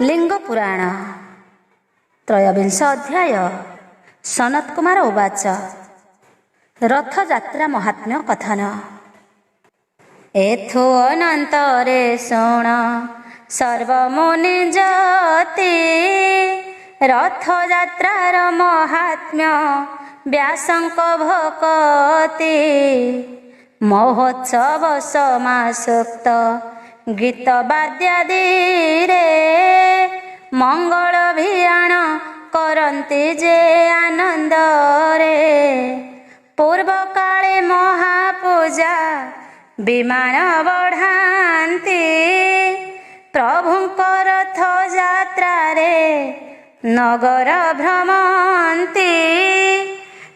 लिंग पुराण त्रयोविंश अध्याय। सनत कुमार उवाच। रथयात्रा महात्म्य कथन। एथु अनंतरे शुण सर्वमुनि जति, रथयात्रार महात्म्य व्यासंक भकति। महोत्सव समासुक्त गीत बाद्यादि रे, मंगल भियाण करन्ति जे आनंद रे। पूर्व काले महापूजा विमान बढ़ान्ति, प्रभुंक रथ यात्रा रे नगर भ्रमन्ति।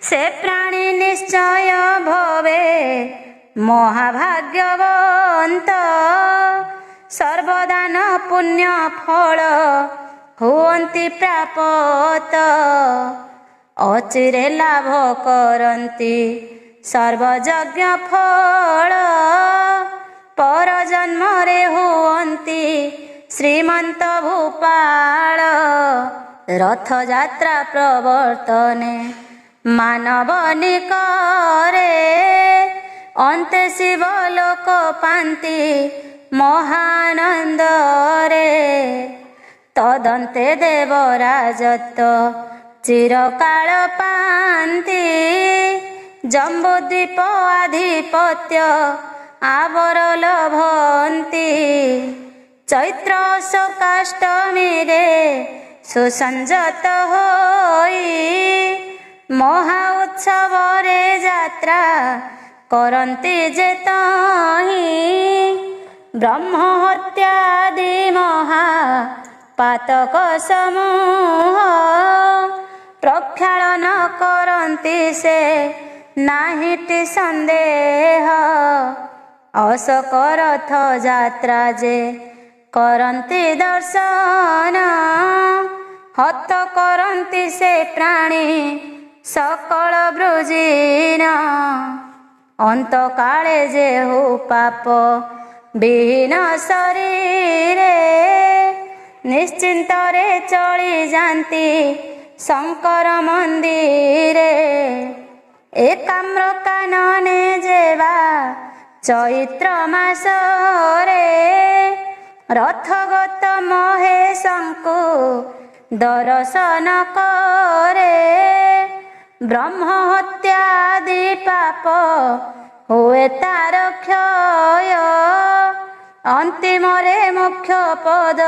से प्राणी निश्चय भवे महाभाग्यवंत, सर्वदान पुण्य फल हुवन्ति प्राप्त। अचिरे लाभ करन्ति सर्वयज्ञ फल, पर जन्म रे हुवन्ति श्रीमंत भूपाल। रथ यात्रा प्रवर्तने मानव निकरे, अन्ते शिव लोक पान्ति महानंद रे। तदन्ते देवराजत्व चिरकाल पान्ति, जम्बूद्वीप आधिपत्य आवर लभन्ति। चैत्र शोकाष्टमी रे सुसंजत होई, महा उत्सव रे यात्रा करन्ति जे तहि। ब्रह्म हत्यादि महा पातक समूह, प्रक्षालन करन्ति से नाहिति संदेह। अशोक रथ यात्रा जे करन्ति दर्शन, हत करन्ति से प्राणी सकल वृजिन। अंत काले जे हो पाप विहीन शरीरे, निश्चिंत रे चली जान्ति शंकर मंदिरे। एकाम्र कानने जेवा चैत्र मासरे, रथगत महेशंकु दर्शन करे। ब्रह्म हत्यादि पाप हुए तार क्षय, अंतिम रे मुख्य पद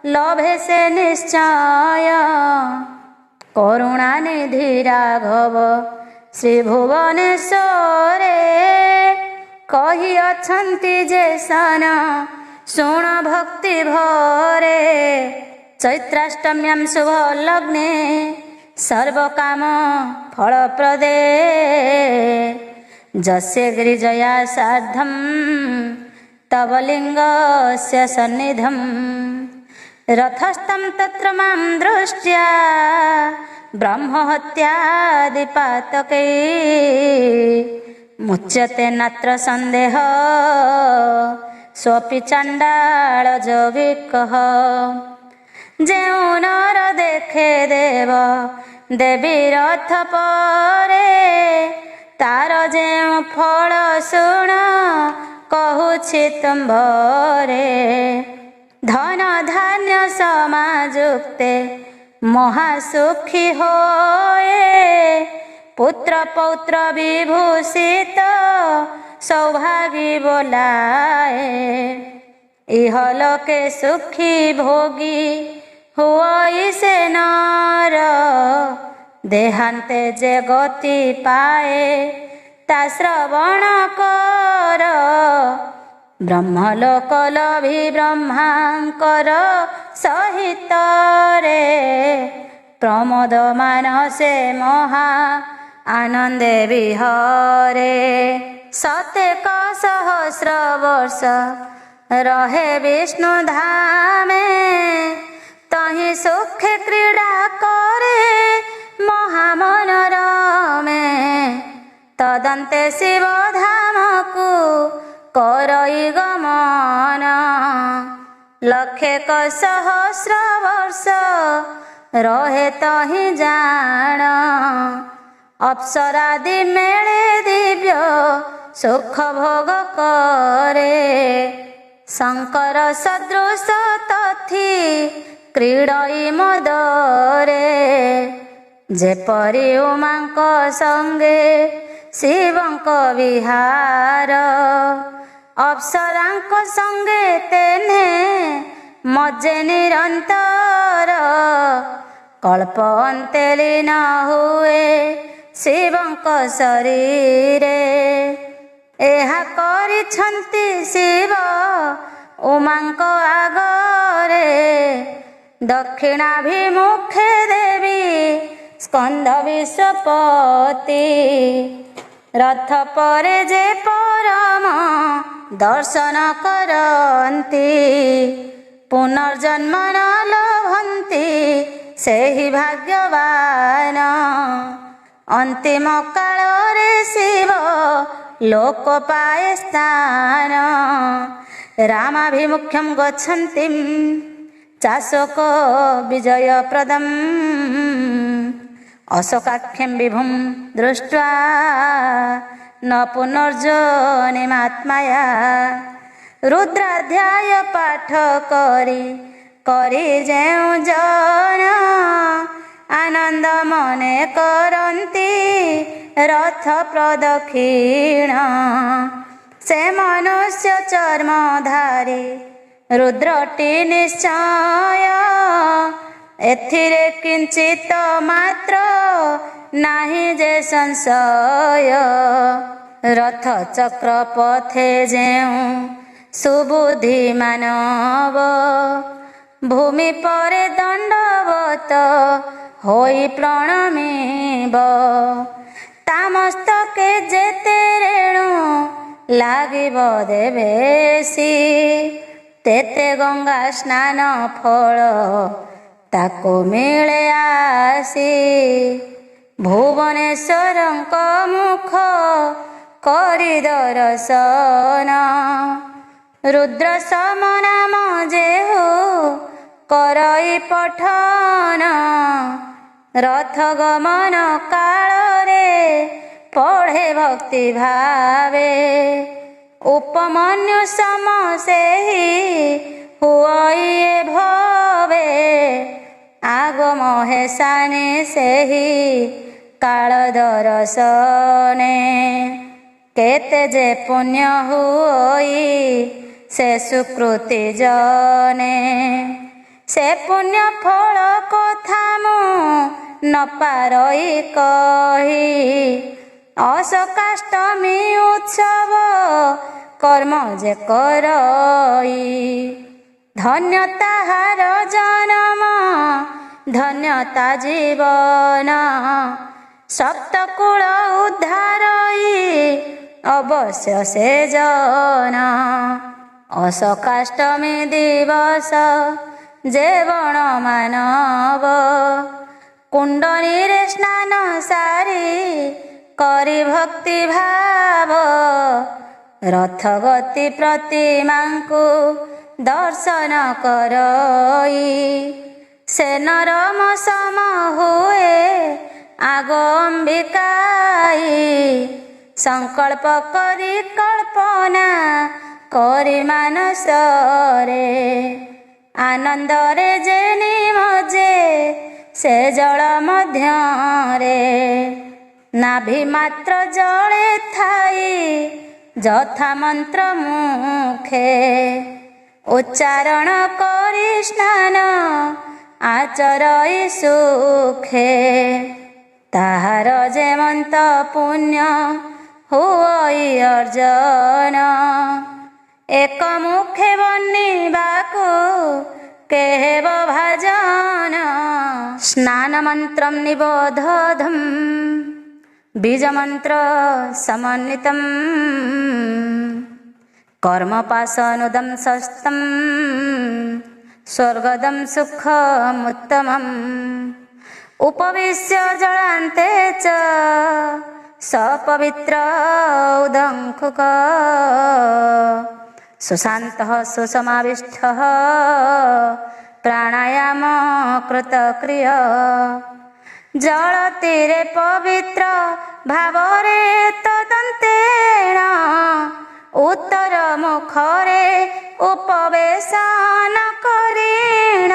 लभे से निश्चय। करुणा निधि राघव श्री भुवनेश्वरे, कही अछन्ति जे सन शुण भक्ति भरे। चैत्राष्टम्यां शुभ लग्ने सर्व काम फलप्रदे, जस्य गिरिजया सार्धं तव लिंगस्य सन्निधं। रथस्थं तत्र मां दृष्ट्या ब्रह्म हत्यादि पातकै, मुच्यते नात्र संदेह स्वपि चंडाल जोगिकः। जेउ नर देखे देव देवी रथ परे, तार जेउ फल शुण कहुछि तुम्भरे। धन धान्य समाजुक्ते महासुखी होए, पुत्र पौत्र विभूषित सौभागी बोलाए। इहलोके सुखी भोगी हुई से नर, देहांते जे गति पाए ता श्रवण कर। ब्रह्मलोक लभि ब्रह्मांकर सहित रे, प्रमोद मानसे महा आनंदे विहरे। सतेक सहस्र वर्ष रहे विष्णु धामे, तहि सुख क्रीड़ा करे महामनोरमे। तदन्ते शिव धाम को करई गमन, ଲକ୍ଷେକ ସହସ୍ର ବର୍ଷ ରହେ ତହିଁ ଜାଣ। ଅପ୍ସରାଦି ମେଳେ ଦିବ୍ୟ ସୁଖ ଭୋଗ କରେ। ଶଙ୍କର ସଦୃଶ ତଥି କ୍ରୀଡ଼ଇ ମଦରେ। ଯେପରି ଉମାଙ୍କ ସଙ୍ଗେ ଶିବଙ୍କ ବିହାର। ଅପ୍ସରାଙ୍କ ସଙ୍ଗେ ତେନେ ମଜେ ନିରନ୍ତର। କଳ୍ପ ଅନ୍ତେ ଲୀନ ହୁଏ ଶିବଙ୍କ ଶରୀରେ। ଏହା କରିଛନ୍ତି ଶିବ ଉମାଙ୍କ ଆଗରେ। ଦକ୍ଷିଣାଭିମୁଖେ ଦେବୀ ସ୍କନ୍ଦ ବିଶ୍ୱପତି। ରଥ ପରେ ଯେ ପରମ ଦର୍ଶନ କରନ୍ତି। ପୁନର୍ଜନ୍ମ ନ ଲଭନ୍ତି ସେହି ଭାଗ୍ୟବାନ। ଅନ୍ତିମ କାଳରେ ଶିବ ଲୋକ ପାଏ ସ୍ଥାନ। ରାମାଭିମୁଖ୍ୟଂ ଗଚ୍ଛନ୍ତି ଚାଶୋକ ବିଜୟପ୍ରଦମ୍। ଅଶୋକାଖ୍ୟଂ ବିଭୁଂ ଦୃष्ट्वा न ପୁନର୍ଜନିମାତ୍ମୟା। ରୁଦ୍ରାଧ୍ୟାୟ ପାଠ କରି ଯେଉଁ ଜନ ଆନନ୍ଦ ମନେ କରନ୍ତି ରଥ ପ୍ରଦକ୍ଷିଣ। ସେ ମନୁଷ୍ୟ ଚର୍ମଧାରୀ ରୁଦ୍ରଟି ନିଶ୍ଚୟ। ଏଥିରେ କିଞ୍ଚିତ ମାତ୍ର ନାହିଁ ଯେ ସଂଶୟ। ରଥ ଚକ୍ର ପଥେ ଯେଉଁ ସୁବୁଦ୍ଧି ମାନବ। ଭୂମି ପରେ ଦଣ୍ଡବତ ହୋଇ ପ୍ରଣମିବ। ତା ମସ୍ତକେ ଯେତେ ରେଣୁ ଲାଗିବ ଦେବେଶୀ। ତେତେ ଗଙ୍ଗା ସ୍ନାନ ଫଳ ତାକୁ ମିଳେ ଆସି। ଭୁବନେଶ୍ୱରଙ୍କ ମୁଖ କରି ଦର୍ଶନ। ରୁଦ୍ର ସମ ନାମ ଯେହୁ କରଇ ପଠନ। ରଥ ଗମନ କାଳରେ ପଢ଼େ ଭକ୍ତି ଭାବେ। ଉପମନ୍ୟୁ ସମ ସେହି ହୁଅଇ ଭବେ। ଆଗ ମହେଶାନେ ସେହି କାଳ ଦର୍ଶନେ। କେତେ ଯେ ପୁଣ୍ୟ ହୁଅଇ ସେ ସୁକୃତି ଜନେ। ସେ ପୁଣ୍ୟ ଫଳ କଥା ମୁଁ ନ ପାରଇ କହି। ଅଶୋକାଷ୍ଟମୀ ଉତ୍ସବ କର୍ମ ଯେ କରଇ। ଧନ୍ୟ ତାହାର ଜନମ ଧନ୍ୟ ତା ଜୀବନ। ସପ୍ତକୁଳ ଉଦ୍ଧାରଇ ଅବଶ୍ୟ ସେ ଜନ। ଅଶୋକାଷ୍ଟମୀ ଦିବସ ଯେ ବଣ ମାନବ। କୁଣ୍ଡନୀରେ ସ୍ନାନ ସାରି କରି ଭକ୍ତି ଭାବ। ରଥ ଗତି ପ୍ରତିମାଙ୍କୁ ଦର୍ଶନ କରଇ। ସେ ନରମ ସମ ହୁଏ ଆଗ ଅମ୍ବିକାଇ। ସଂକଳ୍ପ କରି କଳ୍ପନା କରି ମାନସରେ। ଆନନ୍ଦରେ ଯେ ନିମଜେ ସେ ଜଳ ମଧ୍ୟରେ। ନାଭି ମାତ୍ର ଜଳେ ଥାଇ ଯଥା ମନ୍ତ୍ର ମୁଖେ। ଉଚ୍ଚାରଣ କରି ସ୍ନାନ ଆଚରଇ ସୁଖେ। ତାହାର ଯେମନ୍ତ ପୁଣ୍ୟ ହୁଅଇ ଅର୍ଜନ। ଏକ ମୁଖେ ବନିବାକୁ କେହେବ ଭାଜନ। ସ୍ନାନ ମନ୍ତ୍ରಂ ନିବୋଧୋଧମ୍ ବୀଜମନ୍ତ୍ର ସମନ୍ವಿତମ୍। କର୍ମପାଶନୁଦಂ ଶସ୍ତಂ ସ୍ୱର୍ଗଦಂ ସୁଖముତ୍ତମମ୍। ଉପବିଶ୍ୟ ଜଳାନ୍ତେ ଚ ସପବିତ୍ର ଉଦଙ୍ଖୁକ। सुशान्तः सुसमाविष्टः प्राणायाम कृतक्रिय जलतीरे पवित्र भावरे तदन्तेन उत्तर मुखरे उपवेशन करेण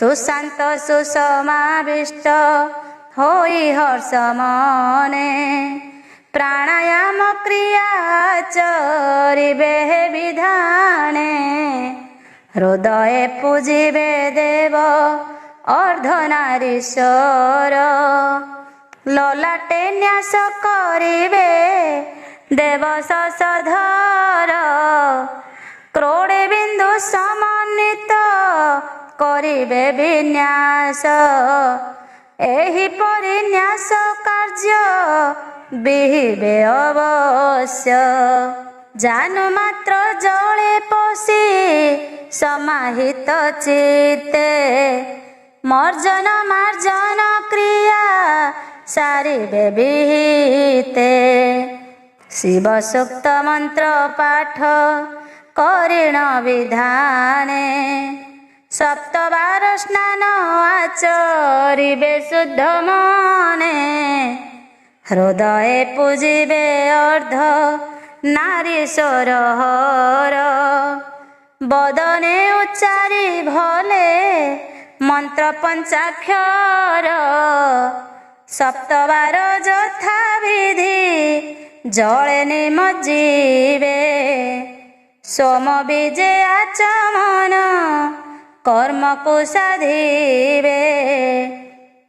सुशांत सुसमाविष्ट होई हर्ष मने प्राणायाम क्रिया चरिबे विधाने हृदय पूजिबे देव अर्धनारीश्वर ललाटे न्यास करिबे देव शशधर क्रोड़े बिंदु समन्वित करिबे विन्यास एहिपरि न्यास कार्य बिहिबे अवश्य जानु मात्र जले पशि समाहित चित्ते मर्जन मार्जन क्रिया सारिबे विहिते शिव सूक्त मंत्र पाठ करिण विधाने सप्तबार स्नान आचरिबे शुद्ध मने हृदय पूजिबे अर्ध नारीश्वर हर बदने उच्चारी भले मंत्र पंचाक्षर सप्तबार यथा विधि जले निमज्जिबे सोम बीजे आचमन कर्म को साधिबे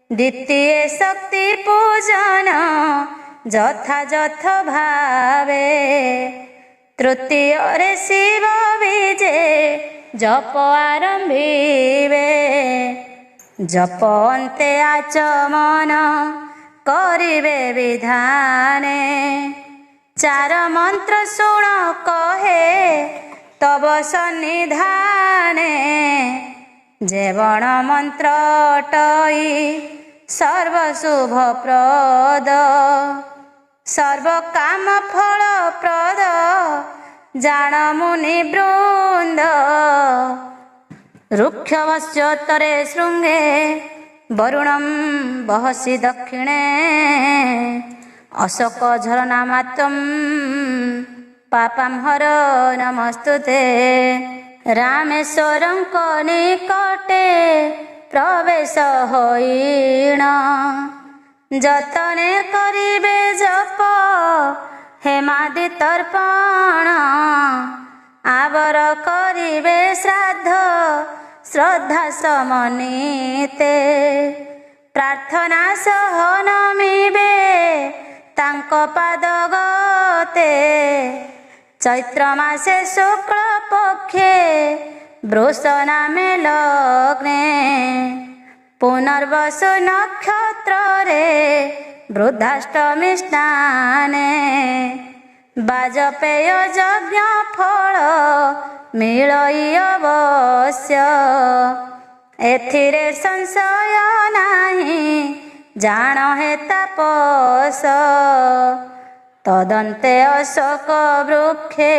द्वितीय शक्ति पूजन यथायथ भावे तृतीय रे शिव बीजे जप आरंभिबे जप अन्ते आचमन करिबे विधाने चार मंत्र शुण कहे तब सन्निधाने जेवण मंत्र टई सर्व शुभ प्रद सर्व काम फल प्रद जान मुनि वृंद रुक्षवस्योत्तरे शृंगे वरुणं वहसि दक्षिणे अशोक झरना मात्रं पापं हर नमस्तुते रामेश्वरं निकटे प्रवेश होइण जतने करिबे जप हेमादि तर्पण आवर करिबे श्राद्ध श्रद्धा समनीते प्रार्थना सह नमिबे तांको पाद गते चैत्र मासे शुक्ल पक्षे वृष नामे लग्ने पुनर्वसु नक्षत्र रे वृद्धाष्टमी स्नाने बाजपेय यज्ञ फल मिलई अवश्य एथिरे संशय नाही जान हे तापस तदन्ते अशोक वृक्षे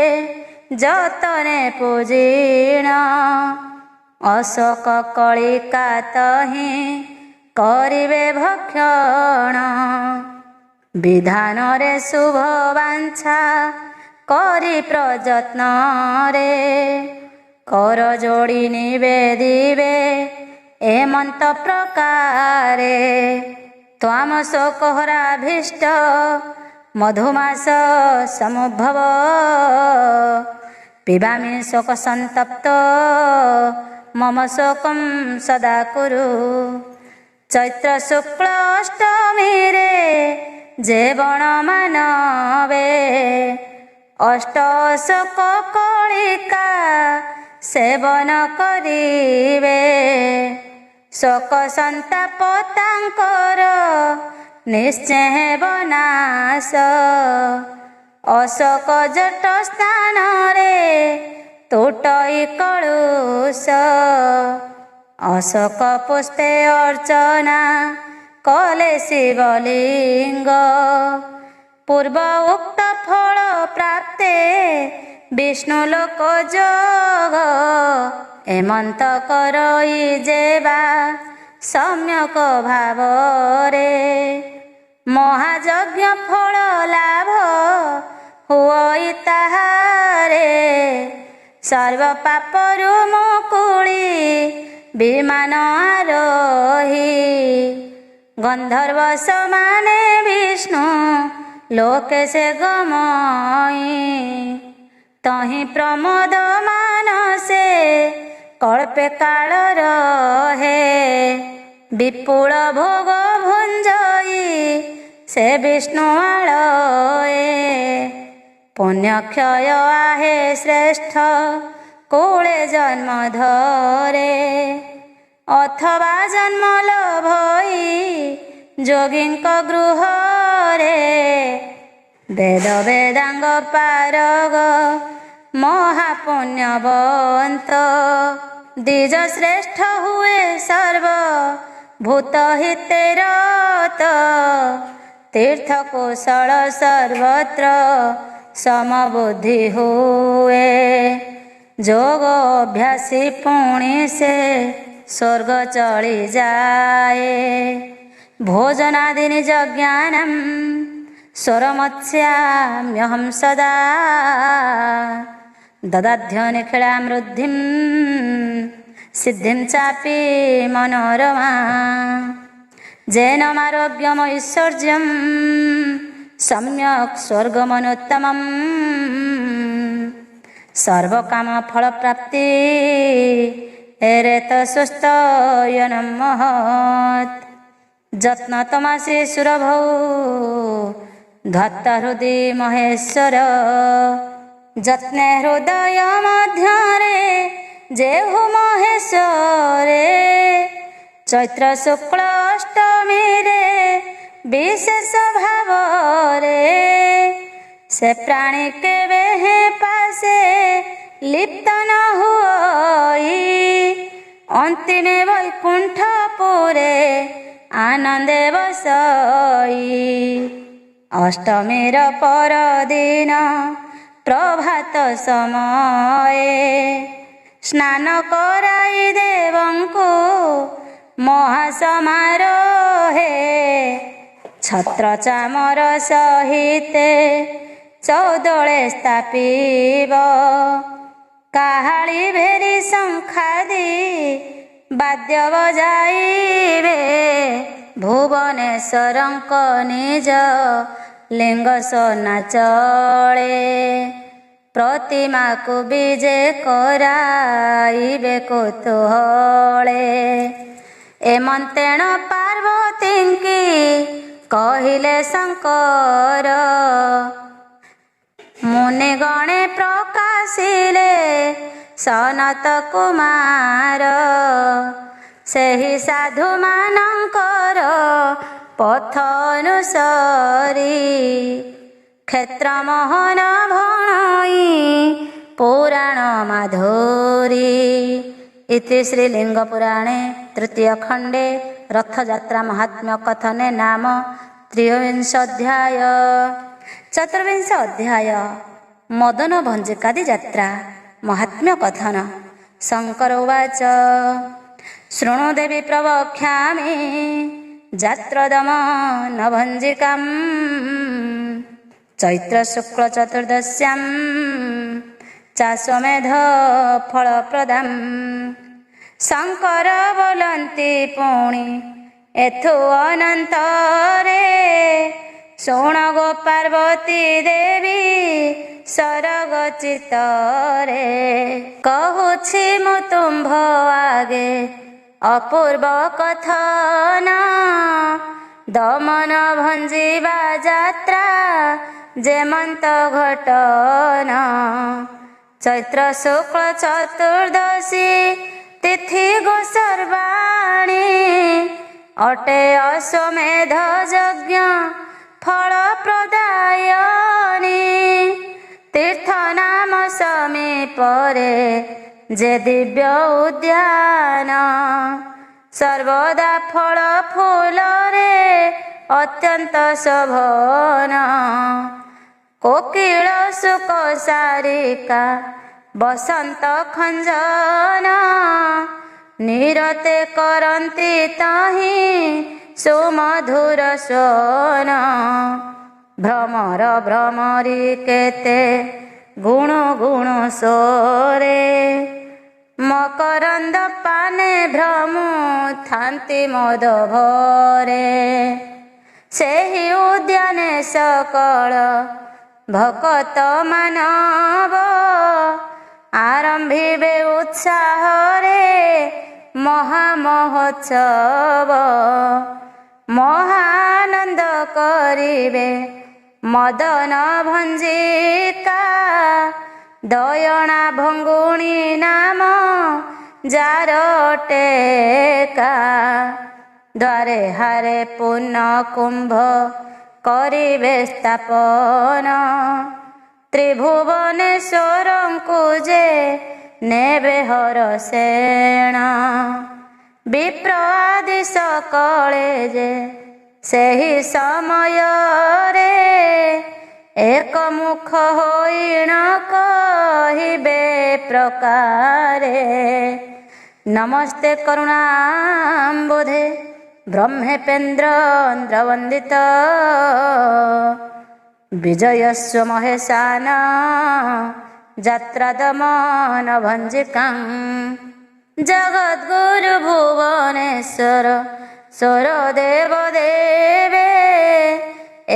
जतने पूजिण अशोक कलिका तहि करिबे भक्षण विधान रे शुभ वांछा करि प्रयत्न रे कर जोड़ी निवेदिबे एमंत प्रकारे त्वाम शोकहराभीष्ट मधुमास समुद्भव पिबामि शोक संतप्त मम शोकं सदा कुरु चैत्र शुक्ल अष्टमी रे जेवण मानवे अष्ट शोक कलिका सेवन करिवे शोक संताप तांकर निश्चय बनास अशोक जट स्थान रे तुटई कलुष अशोक पुष्पे अर्चना कले शिवलिंग पूर्व उक्त फल प्राप्ते ବିଷ୍ଣୁ ଲୋକ ଯୋଗ ଏମନ୍ତ କରଇ ଯେବା ସମ୍ୟକ ଭାବରେ ମହାଯଜ୍ଞ ଫଳ ଲାଭ ହୁଅଇ ତାହାରେ ସର୍ବ ପାପରୁ ମୁକୁଳି ବିମାନ ଆରୋହୀ ଗନ୍ଧର୍ବ ସମାନେ ବିଷ୍ଣୁ ଲୋକେ ସେ ଗମଇ ତହିଁ ପ୍ରମୋଦ ମାନସେ କଳ୍ପେ କାଳ ରହେ ବିପୁଳ ଭୋଗ ଭୁଞ୍ଜଇ ସେ ବିଷ୍ଣୁ ଆଳଏ ପୁଣ୍ୟକ୍ଷୟ ଆହେ ଶ୍ରେଷ୍ଠ କୁଳେ ଜନ୍ମ ଧରେ ଅଥବା ଜନ୍ମ ଲୋଭଇ ଯୋଗୀଙ୍କ ଗୃହରେ ବେଦ ବେଦାଙ୍ଗ ପାରଗ ମହାପୁଣ୍ୟବନ୍ତ ଦ୍ୱିଜ ଶ୍ରେଷ୍ଠ ହୁଏ ସର୍ବ ଭୂତ ହିତେରତ ତୀର୍ଥ କୁଶଳ ସର୍ବତ୍ର ସମବୁଦ୍ଧି ହୁଏ ଯୋଗ ଅଭ୍ୟାସୀ ପୁଣି ସେ ସ୍ୱର୍ଗ ଚଳି ଯାଏ ଭୋଜନାଦିନି ଯଜ୍ଞାନଂ ସ୍ୱରମତ୍ସ୍ୟାମ୍ୟହଂ ସଦା ଦଦାଧ୍ୟ ନିଖିଳାଂ ରୁଦ୍ଧିଂ ସିଦ୍ଧିଂ ଚାପି ମନୋରମା ଜୈନମାରୋଗ୍ୟମ ଐଶ୍ୱର୍ଯ୍ୟଂ ସମ୍ୟକ୍ ସ୍ୱର୍ଗମନୁତ୍ତମଂ ସର୍ବକାମ ଫଳପ୍ରାପ୍ତି ଏରେତ ସୁସ୍ଥୟନଂ ମହତ୍ ଯତ୍ନତମସୀ ସୁରଭୌ ଧତ୍ତ ହୃଦି ମହେଶ୍ୱର ଯତ୍ନେ ହୃଦୟ ମଧ୍ୟରେ ଯେହୁ ମହେଶ୍ୱରେ ଚୈତ୍ର ଶୁକ୍ଳ ଅଷ୍ଟମୀରେ ବିଶେଷ ଭାବରେ ସେ ପ୍ରାଣୀ କେବେ ହେ ପାଶେ ଲିପ୍ତ ନ ହୁଅଇ ଅନ୍ତିମେ ବୈକୁଣ୍ଠପୁରେ ଆନନ୍ଦେ ବସଇ ଅଷ୍ଟମୀର ପରଦିନ ପ୍ରଭାତ ସମୟେ ସ୍ନାନ କରାଇ ଦେବଙ୍କୁ ମହାସମାରୋହେ ଛତ୍ର ଚାମର ସହିତେ ଚୌଦଳେ ସ୍ଥାପିବ କାହାଳି ଭେରି ଶଙ୍ଖାଦି ବାଦ୍ୟ ବଜାଇବେ ଭୁବନେଶ୍ୱରଙ୍କ ନିଜ ଲିଙ୍ଗ ସୋନାଚଳେ ପ୍ରତିମାକୁ ବିଜେ କରାଇବେ କୌତୂହଳେ ଏମନ୍ତେଣ ପାର୍ବତୀଙ୍କି କହିଲେ ଶଙ୍କର ମୁନି ଗଣେ ପ୍ରକାଶିଲେ ସନତ କୁମାର ସେହି ସାଧୁ ମାନଙ୍କର ପଥ ଅନୁସରି କ୍ଷେତ୍ର ମୋହନ ଭଣଇ ପୁରାଣ ମାଧୁରୀ ଇତି ଶ୍ରୀଲିଙ୍ଗ ପୁରାଣେ ତୃତୀୟ ଖଣ୍ଡେ ରଥଯାତ୍ରା ମହାତ୍ମ୍ୟ କଥନେ ନାମ ତ୍ରୟୋବିଂଶ ଅଧ୍ୟାୟ ଚତୁର୍ବିଂଶ ଅଧ୍ୟାୟ ମଦନ ଭଞ୍ଜିକାଦି ଯାତ୍ରା ମହାତ୍ମ୍ୟ କଥନ ଶଙ୍କର ଉବାଚ ଶୃଣୁ ଦେବୀ ପ୍ରବକ୍ଷ୍ୟାମି ଯାତ୍ରଦମନ ଭଞ୍ଜିକାଂ ଚୈତ୍ର ଶୁକ୍ଳ ଚତୁର୍ଦଶ୍ୟାଂ ଚାଷମେଧ ଫଳପ୍ରଦାଂ ଶଙ୍କର ବୋଲନ୍ତି ପୁଣି ଏଥୁ ଅନନ୍ତରେ ଶୁଣ ଗୋ ପାର୍ବତୀ ଦେବୀ ସରଗ ଚିତ୍ତରେ କହୁଛି ମୁଁ ତୁମ୍ଭ ଆଗେ ଅପୂର୍ବ କଥନ ଦମନ ଭଞ୍ଜିବା ଯାତ୍ରା ଯେମନ୍ତ ଘଟନ ଚୈତ୍ର ଶୁକ୍ଳ ଚତୁର୍ଦଶୀ ତିଥି ଗୋସର୍ବାଣୀ ଅଟେ ଅଶ୍ୱମେଧ ଯଜ୍ଞ ଫଳ ପ୍ରଦାୟନୀ ତୀର୍ଥ ନାମ ସମୀପରେ ଯେ ଦିବ୍ୟ ଉଦ୍ୟାନ ସର୍ବଦା ଫଳ ଫୁଲରେ ଅତ୍ୟନ୍ତ ଶୋଭନ କୋକିଳ ଶୁକ ସାରିକା ବସନ୍ତ ଖଞ୍ଜନ ନିରତେ କରନ୍ତି ତହିଁ ସୁମଧୁର ସ୍ୱନ। ଭ୍ରମର ଭ୍ରମରି କେତେ ଗୁଣୁ ଗୁଣୁ ସ୍ୱରେ ମକରନ୍ଦ ପାନେ ଭ୍ରମୁ ଥାନ୍ତି ମଦ ଭରେ। ସେହି ଉଦ୍ୟାନେ ସକଳ ଭକତ ମାନବ ଆରମ୍ଭିବେ ଉତ୍ସାହରେ ମହାମହୋତ୍ସବ। ମହାନନ୍ଦ କରିବେ ମଦନ ଭଞ୍ଜିକା ଦୟଣା ଭଙ୍ଗୁଣୀ ନାମ ଯାର ଟେକା। ଦ୍ୱାରେ ହାରେ ପୂର୍ଣ୍ଣ କୁମ୍ଭ କରିବେ ସ୍ଥାପନ ତ୍ରିଭୁବନେଶ୍ୱରଙ୍କୁ ଯେ ନେବେ ହରଷେଣ। ବିପ୍ର ଆଦି ସକଳେ ଯେ ସେହି ସମୟରେ ଏକମୁଖ ହୋଇଣ କହିବେ ପ୍ରକାରେ। ନମସ୍ତେ କରୁଣାମ୍ବୁଧେ ବ୍ରହ୍ମେପେନ୍ଦ୍ରନ୍ଦ୍ରବନ୍ଦିତ ବିଜୟସ୍ୱ ମହେଶାନ ଯାତ୍ରାଦମନ ଭଞ୍ଜିକାଂ। ଜଗଦ୍ଗୁରୁ ଭୁବନେଶ୍ୱର ସ୍ୱର ଦେବ ଦେବେ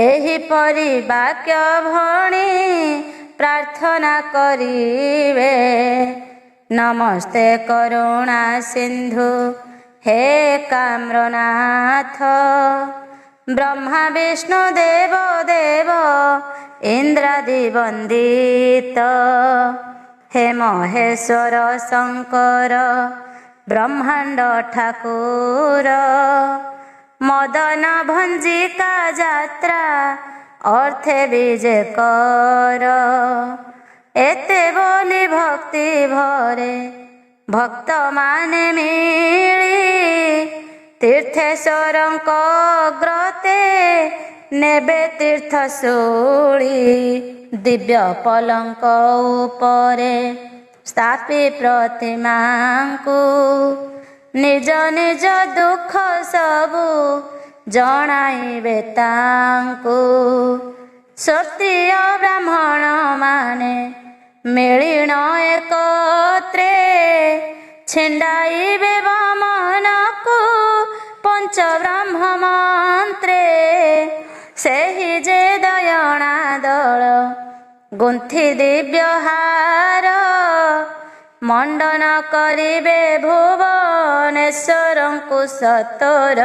ଏହିପରି ବାକ୍ୟ ଭଣି ପ୍ରାର୍ଥନା କରିବେ। ନମସ୍ତେ କରୁଣା ସିନ୍ଧୁ ହେ କାମ୍ରନାଥ ବ୍ରହ୍ମା ବିଷ୍ଣୁ ଦେବ ଦେବ ଇନ୍ଦ୍ରାଦି ବନ୍ଦିତ। ହେ ମହେଶ୍ୱର ଶଙ୍କର ବ୍ରହ୍ମାଣ୍ଡ ଠାକୁର ମଦନ ଭଞ୍ଜିକା ଯାତ୍ରା ଅର୍ଥେ ବିଜେ କର। ଏତେ ବୋଲି ଭକ୍ତି ଭରେ ଭକ୍ତମାନେ ମିଳି ତୀର୍ଥେଶ୍ୱରଙ୍କ ଅଗ୍ରତେ ନେବେ ତୀର୍ଥ ଶୂଳି। ଦିବ୍ୟ ପଲଙ୍କ ଉପରେ ସ୍ଥାପି ପ୍ରତିମାଙ୍କୁ ନିଜ ନିଜ ଦୁଃଖ ସବୁ ଜଣାଇବେ ତାଙ୍କୁ। ଶ୍ୱସ୍ତିୟ ବ୍ରାହ୍ମଣ ମାନେ ମିଳିଣ ଏକତ୍ରେ ଛିଣ୍ଡାଇବେ ବାମନକୁ ପଞ୍ଚବ୍ରହ୍ମ ମନ୍ତ୍ରେ। ସେହି ଯେ ଦୟଣା ଦଳ ଗୁନ୍ଥି ଦିବ୍ୟ ହାର ମଣ୍ଡନ କରିବେ ଭୁବନେଶ୍ୱରଙ୍କୁ ସତର।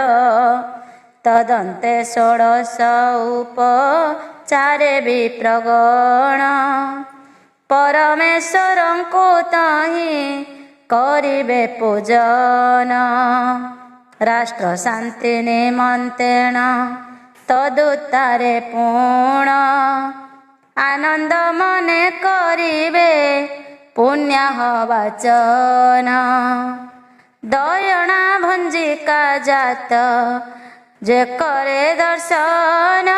ତଦନ୍ତେ ଷୋଡ଼ଶ ଉପଚାରେ ବିପ୍ରଗଣ ପରମେଶ୍ୱରଙ୍କୁ ତହିଁ କରିବେ ପୂଜନ। ରାଷ୍ଟ୍ର ଶାନ୍ତି ନିମନ୍ତ୍ରଣ ତଦୁତ୍ତାରେ ପୁଣ ଆନନ୍ଦ ମନେ କରିବେ ପୁଣ୍ୟାହ ବାଚନ। ଦୟଣା ଭଞ୍ଜିକା ଜାତ ଯେ କରେ ଦର୍ଶନ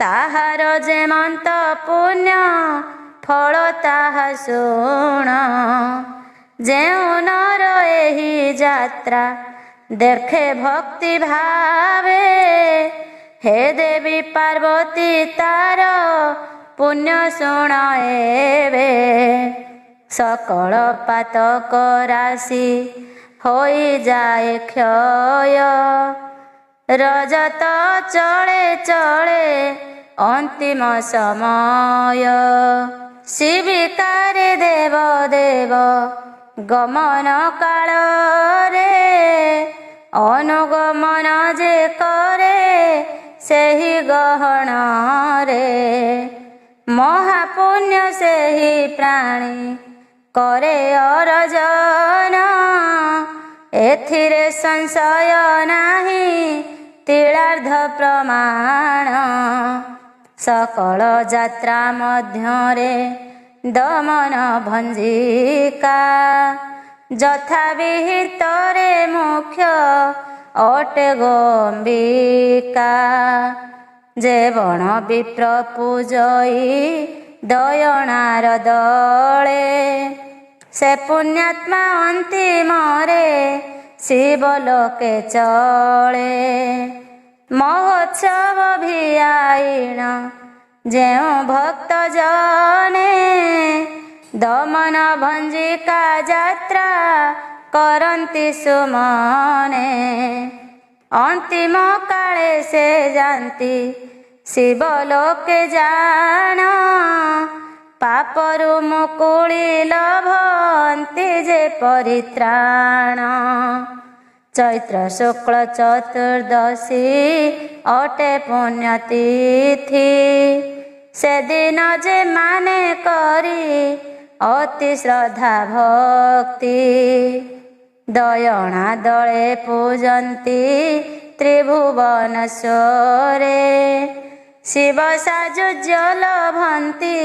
ତାହାର ଯେମନ୍ତ ପୁଣ୍ୟ ଫଳ ତାହା ଶୁଣ। ଯେଉଁ ନର ଏହି ଯାତ୍ରା ଦେଖେ ଭକ୍ତି ଭାବେ ହେ ଦେବୀ ପାର୍ବତୀ ତାର ପୁଣ୍ୟ ଶୁଣାଇବେ। ସକଳ ପାତକ ରାଶି ହୋଇଯାଏ କ୍ଷୟ ରଜତ ଚଳେ ଚଳେ ଅନ୍ତିମ ସମୟ। ଶିବିକାରେ ଦେବ ଦେବ ଗମନ କାଳରେ ଅନୁଗମନ ଯେ କରେ ସେହି ଗହଣରେ। ମହାପୁଣ୍ୟ ସେହି ପ୍ରାଣୀ କରେ ଅରଜନ ଏଥିରେ ସଂଶୟ ନାହିଁ ତିଳାର୍ଧ ପ୍ରମାଣ। ସକଳ ଯାତ୍ରା ମଧ୍ୟରେ ଦମନ ଭଞ୍ଜିକା ଯଥା ବିହିତରେ ମୁଖ୍ୟ ଅଟେ ଗୋ ଅମ୍ବିକା। ଯେ ବଣ ବିପ୍ର ପୂଜଇ ଦୟଣାର ଦଳେ ସେ ପୁଣ୍ୟାତ୍ମା ଅନ୍ତିମରେ ଶିବଲୋକେ ଚଳେ। ମହୋତ୍ସବ ଭିଆଇଣ ଯେଉଁ ଭକ୍ତ ଜନେ ଦମନ ଭଞ୍ଜିକା ଯାତ୍ରା କରନ୍ତି ସୁମନେ। ଅନ୍ତିମ କାଳେ ସେ ଯାନ୍ତି ଶିବଲୋକେ ଜାଣ ପାପରୁ ମୁକୁଳି ଲଭନ୍ତି ଯେ ପରିତ୍ରାଣ। ଚୈତ୍ର ଶୁକ୍ଳ ଚତୁର୍ଦ୍ଦଶୀ ଅଟେ ପୁଣ୍ୟତିଥି ସେଦିନ ଯେ ମାନେ କରି ଅତି ଶ୍ରଦ୍ଧା ଭକ୍ତି ଦୟଣା ଦଳେ ପୂଜନ୍ତି ତ୍ରିଭୁବନେଶ୍ୱରେ। ଶିବ ସାଯୁଜ୍ୟ ଲଭନ୍ତି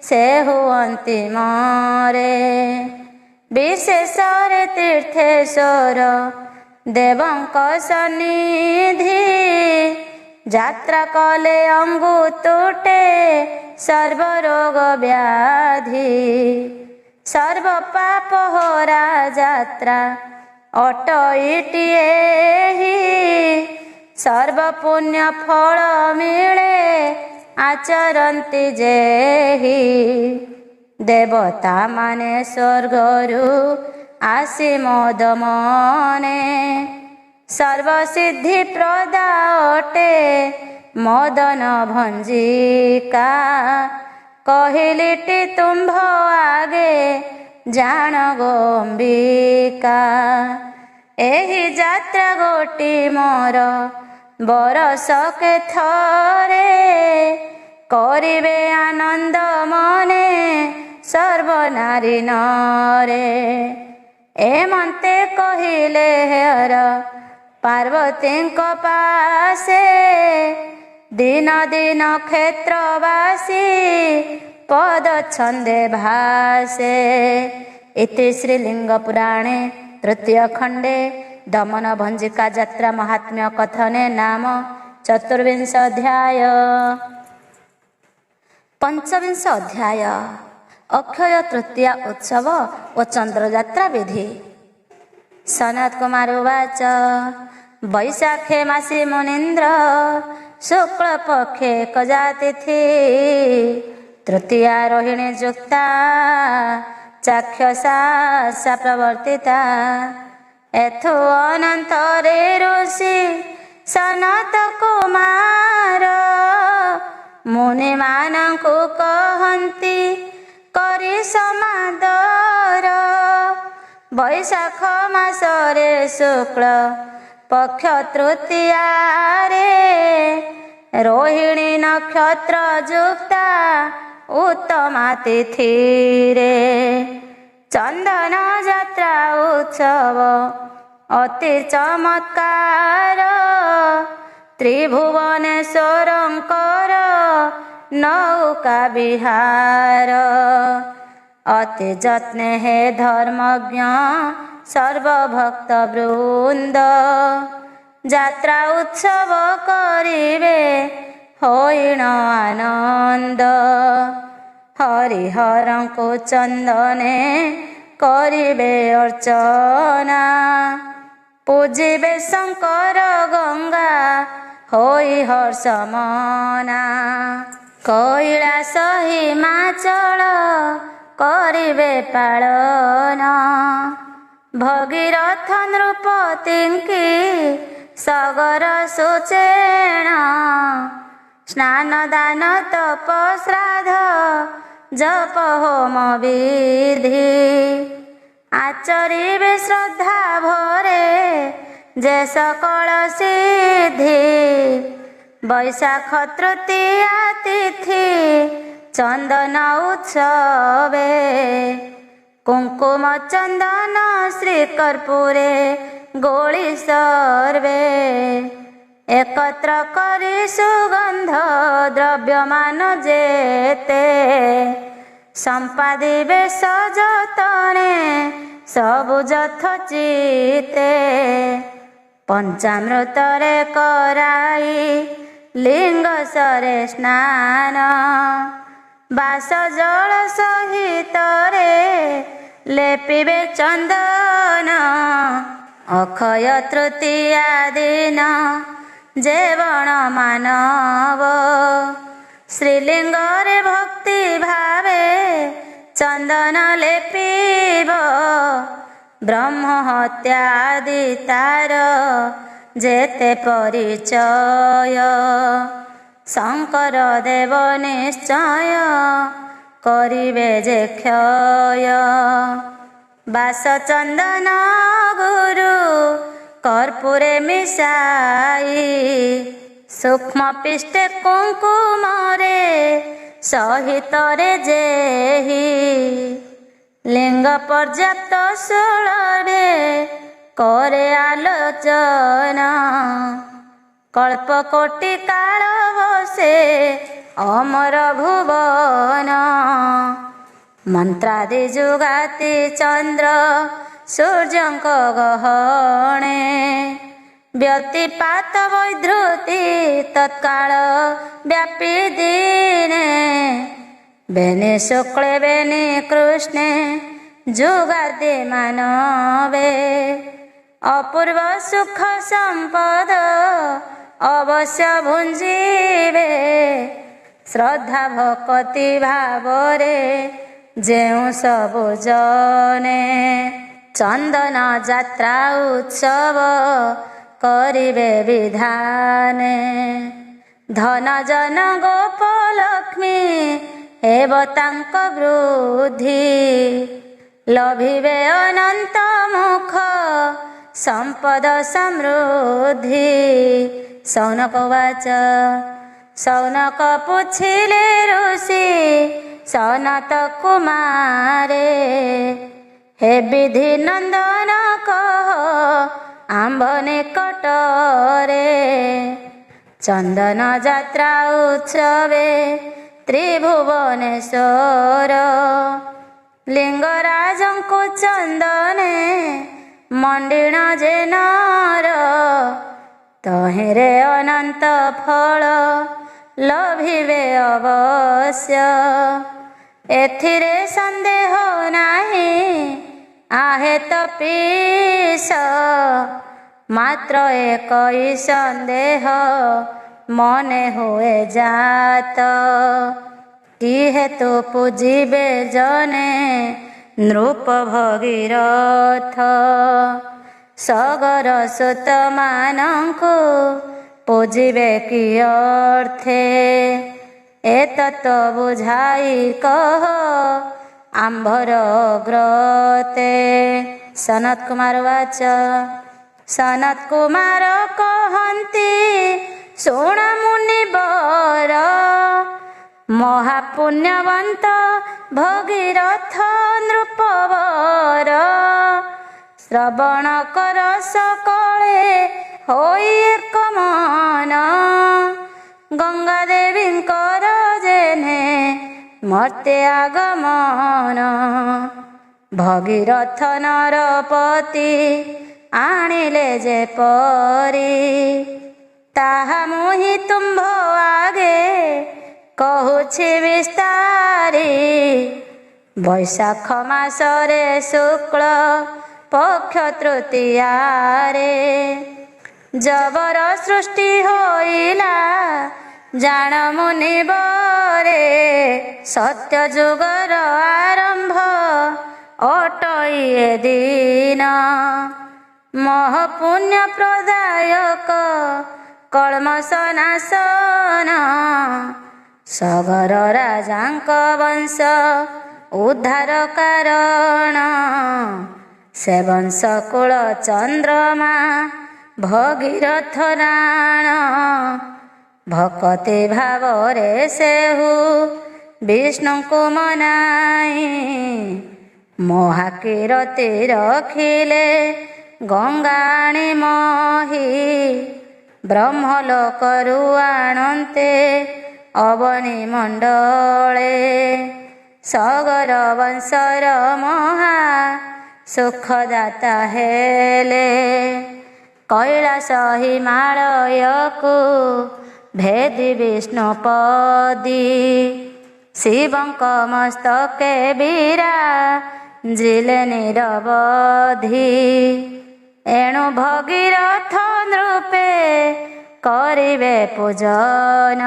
ସେ ହୁଅନ୍ତି ମରେ। ବିଶେଷରେ ତୀର୍ଥେଶ୍ୱର ଦେବଙ୍କ ସନ୍ନିଧି ଯାତ୍ରା କଲେ ଅଙ୍ଗୁ ତୁଟେ ସର୍ବରୋଗ ବ୍ୟାଧି। ସର୍ବ ପାପ ହରା ଯାତ୍ରା ଅଟଇଟିଏ ସର୍ବ ପୁଣ୍ୟ ଫଳ ମିଳେ ଆଚରନ୍ତି ଯେହି। ଦେବତା ମାନେ ସ୍ୱର୍ଗରୁ ଆସି ମଦ ମନେ ସର୍ବସିଦ୍ଧି ପ୍ରଦା ଅଟେ ମଦନ ଭଞ୍ଜିକା। କହିଲିଟି ତୁମ୍ଭ ଆଗେ ଜାଣ ଗୋମ୍ବିକା। ଏହି ଯାତ୍ରା ଗୋଟି ମୋର ବରଷକେ ଥରେ କରିବେ ଆନନ୍ଦ ମନେ ସର୍ବନାରୀ ନରେ। ଏମନ୍ତେ କହିଲେ ହର ପାର୍ବତୀଙ୍କ ପାଶେ ଦିନ ଦିନ କ୍ଷେତ୍ରବାସୀ ପଦଛନ୍ଦେ ଭାସେ। ଇତି ଶ୍ରୀଲିଙ୍ଗ ପୁରାଣେ ତୃତୀୟ ଖଣ୍ଡେ ଦମନ ଭଞ୍ଜିକା ଯାତ୍ରା ମହାତ୍ମ୍ୟ କଥନେ ନାମ ଚତୁର୍ବିଂଶ ଅଧ୍ୟାୟ। ପଞ୍ଚବିଂଶ ଅଧ୍ୟାୟ ଅକ୍ଷୟ ତୃତୀୟା ଉତ୍ସବ ଓ ଚନ୍ଦ୍ରଯାତ୍ରା ବିଧି। ସନତ କୁମାର ଉବାଚ ବୈଶାଖେ ମାସୀ ମୁନୀନ୍ଦ୍ର ଶୁକ୍ଳ ପକ୍ଷେ କଜା ତିଥି ତୃତୀୟା ରୋହିଣୀ ଯୁକ୍ତା ଚାକ୍ଷସା ପ୍ରବର୍ତ୍ତିତା। ଏଥୁ ଅନନ୍ତରେ ଋଷି ସନତ କୁମାର ମୁନିମାନଙ୍କୁ କହନ୍ତି କରି ସମାଦର। ବୈଶାଖ ମାସରେ ଶୁକ୍ଳ ପକ୍ଷ ତୃତୀୟାରେ ରୋହିଣୀ ନକ୍ଷତ୍ର ଯୁକ୍ତା ଉତ୍ତମା ତିଥିରେ ଚନ୍ଦନ ଯାତ୍ରା ଉତ୍ସବ ଅତି ଚମତ୍କାର। ତ୍ରିଭୁବନେଶ୍ୱରଙ୍କର ନୌକା ବିହାର ଅତି ଯତ୍ନେ ହେ ଧର୍ମଜ୍ଞ ସର୍ବଭକ୍ତ ବୃନ୍ଦ। ଯାତ୍ରା ଉତ୍ସବ କରିବେ ହୋଇଣ ଆନନ୍ଦ। ହରିହରଙ୍କୁ ଚନ୍ଦନେ କରିବେ ଅର୍ଚ୍ଚନା ପୂଜିବେ ଶଙ୍କର ଗଙ୍ଗା ହୋଇ ହର୍ଷମନା। କୈଳାସ ହିମାଚଳ କରିବେ ପାଳନ ଭଗୀରଥ ନୃପତିଙ୍କି ସଗର ସୁଚେଣ। ସ୍ନାନ ଦାନ ତପ ଶ୍ରାଦ୍ଧ ଜପ ହୋମ ବିଧି ଆଚରିବେ ଶ୍ରଦ୍ଧା ଭରେ ଯେ ସକଳ ସିଦ୍ଧି। ବୈଶାଖ ତୃତୀୟା ତିଥି ଚନ୍ଦନ ଉତ୍ସବେ କୁଙ୍କୁମ ଚନ୍ଦନ ଶ୍ରୀ କର୍ପୂରେ ଗୋଳି ସର୍ବେ। एकत्र करी सुगंध द्रव्यमान जेते संपादिबे सजतने सबु यथोचिते पंचामृतरे कराई लिंग सरे स्नान बास जल सहित लेपिबे चंदन अक्षय तृतीया दिन जेवण मानव श्रीलिंग रे भक्ति भावे चंदन लेपिब ब्रह्म हत्यादि तार जेते परिचय शंकर देव निश्चय करिबे जे क्षय बास चंदन गुरु कर्पूरे मिसाई सूक्ष्म पिष्टे कुंकुमरे सहित रे जेहि लिंग पर्याप्त षोलरे करे आलोचना कल्प कोटि काल बसे अमर भुवन मंत्रादि जुगाति चंद्र सूर्यंक गहणे व्यतिपात वैधृति तत्काल व्यापी दीने बेने शुक्ले बेने कृष्णे जुगाति मानवे अपूर्व सुख संपद अवश्य भुंजीवे श्रद्धा भक्ति भावरे जेउ सबु जने चंदन जात्रा उत्सव करिबे विधाने धन जन गोप लक्ष्मी हेब तांक वृद्धि लभिबे अनंत मुख संपद समृद्धि सौनक वाच सौनक पुछिले ऋषि सनत कुमारे हे विधि नंदन कह आंब निकटरे चंदन जात्रा उत्सवे त्रिभुवनेश्वर लिंगराजंकु चंदने मंडिण जे नर तहिरे अनंत फल लभिबे अवश्य एथिरे संदेह नाही आहे तपीस मात्र एक संदेह मने हुए जात कि हेतु पूजिबे जने नृप भगीरथ सगर सुत मानंकु पूजिबे कि अर्थे एतत् बुझाई कह आंभर ग्रते सनत कुमार वाच सनत कुमार कहन्ति शुण मुनिवर महापुण्यवंत भगीरथ नृपवर श्रवण कर सकले होई एक मन गंगा देवींकर जेने मर्त्य आगमन भगीरथ नरपति आनिले जे परी ताहा मुहि तुम्भ आगे कहुछि विस्तारी वैशाख मासरे शुक्ल पक्ष तृतीयारे जबर सृष्टि होइला जान मुनिवरे सत्य जुगर आरंभ अटइए दिन महपुण्य प्रदायक कल्मष नाशन सगर राजांक वंश उद्धार कारण से वंश कुल चंद्रमा भगीरथ राण भक्ति भावरे सेहु विष्णु को मनाई महाकीरति रखिले गंगाणी मही ब्रह्मलोकरु आणन्ते अवनी मंडले सगर वंशर महा सुखदाता हेले कैलास हिमालय को भेदी विष्णुपदी शिवଙ୍କ मस्तके विराजिले निरवधि एणु भगीरथ नृपे करिवे पूजन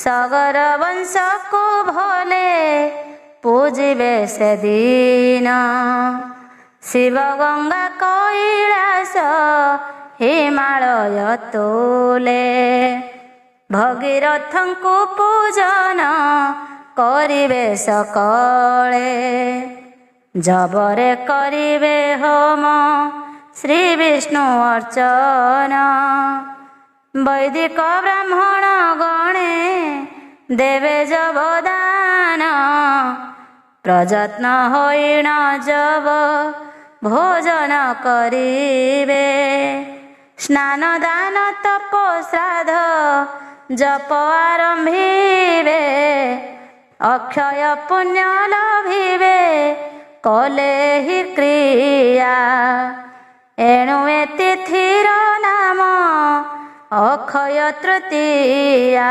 सगर वंश को भले पूजिबे से दिन शिव गंगा कैलास हिमालय तोले भगीरथଙ୍କୁ पूजन करिवे सकले जबरे करिवे होम श्री विष्णु अर्चन वैदिक ब्राह्मण गणे देवे जबदान प्रयत्न होइन जब भोजन करिवे स्नान दान तप श्राद्ध जप आरंभिवे अक्षय पुण्य लभिवे कले हि क्रिया एणु ए तिथिर नाम अक्षय तृतीया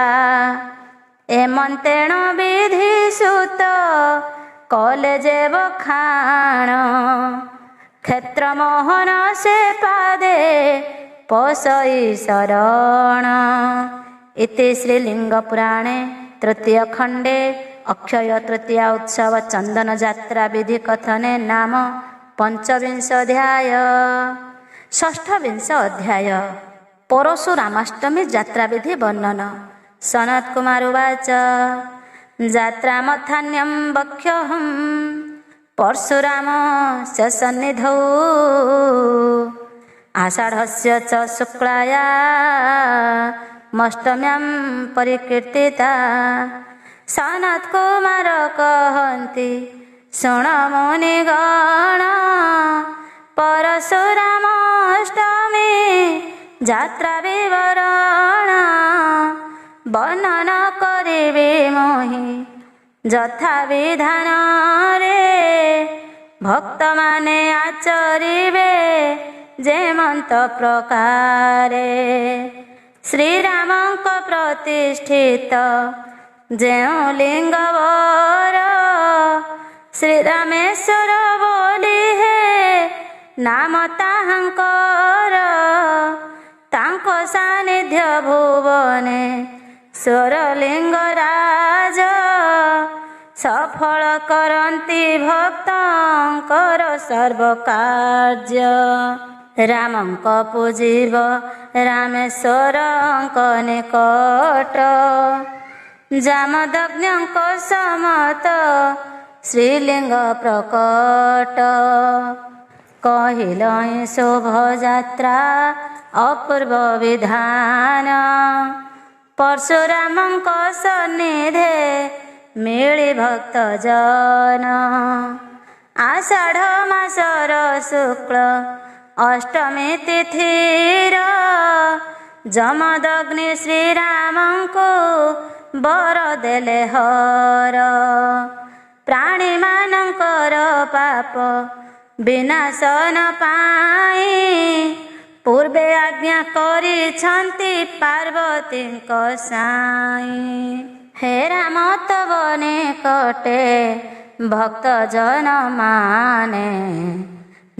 एमन्तेण विधि सुत कले जे बखाण क्षेत्र मोहन से पादे पसई शरण इति श्रीलिंग पुराणे तृतीय खंडे अक्षय तृतीया उत्सव चंदन यात्रा विधि कथने नाम पंचविंश अध्याय षष्ठविंश अध्याय परशुरामाष्टमी यात्रा विधि वर्णन सनत कुमार उवाच यात्रामथान्यं वक्ष्यहं परशुरामस्य सन्निधौ आषाढस्य च शुक्लायामष्टम्यां परिकीर्तिता सनत कुमार कहन्ति शुण मुनिगण परशुरामाष्टमी यात्रा विवरण वर्णन करिबे मोहि यथा विधान रे भक्त माने आचरिबे जेमंत प्रकारे श्रीरामंक प्रतिष्ठित जेउ लिंगवर श्रीरामेश्वर बोली हे नाम ताहांकर तांको सानिध्य भुवने स्वरलिंगराज सफल करंती भक्तंकर सर्व कार्य रामंक पूजिब रामेश्वरंक निकट जामदग्न्यंक समत श्रीलिंग प्रकट कहिलई शोभयात्रा अपूर्व विधान परशुरामंक सन्निधे मिली भक्त जन आषाढ़ मासर शुक्ल अष्टमी तिथिर जमदग्नि श्रीरामंको बर देले हर प्राणी मानकर पाप विनाशन पाई पूर्वे आज्ञा करिछन्ति पार्वतींक साई हे राम तव निकटे भक्त जन माने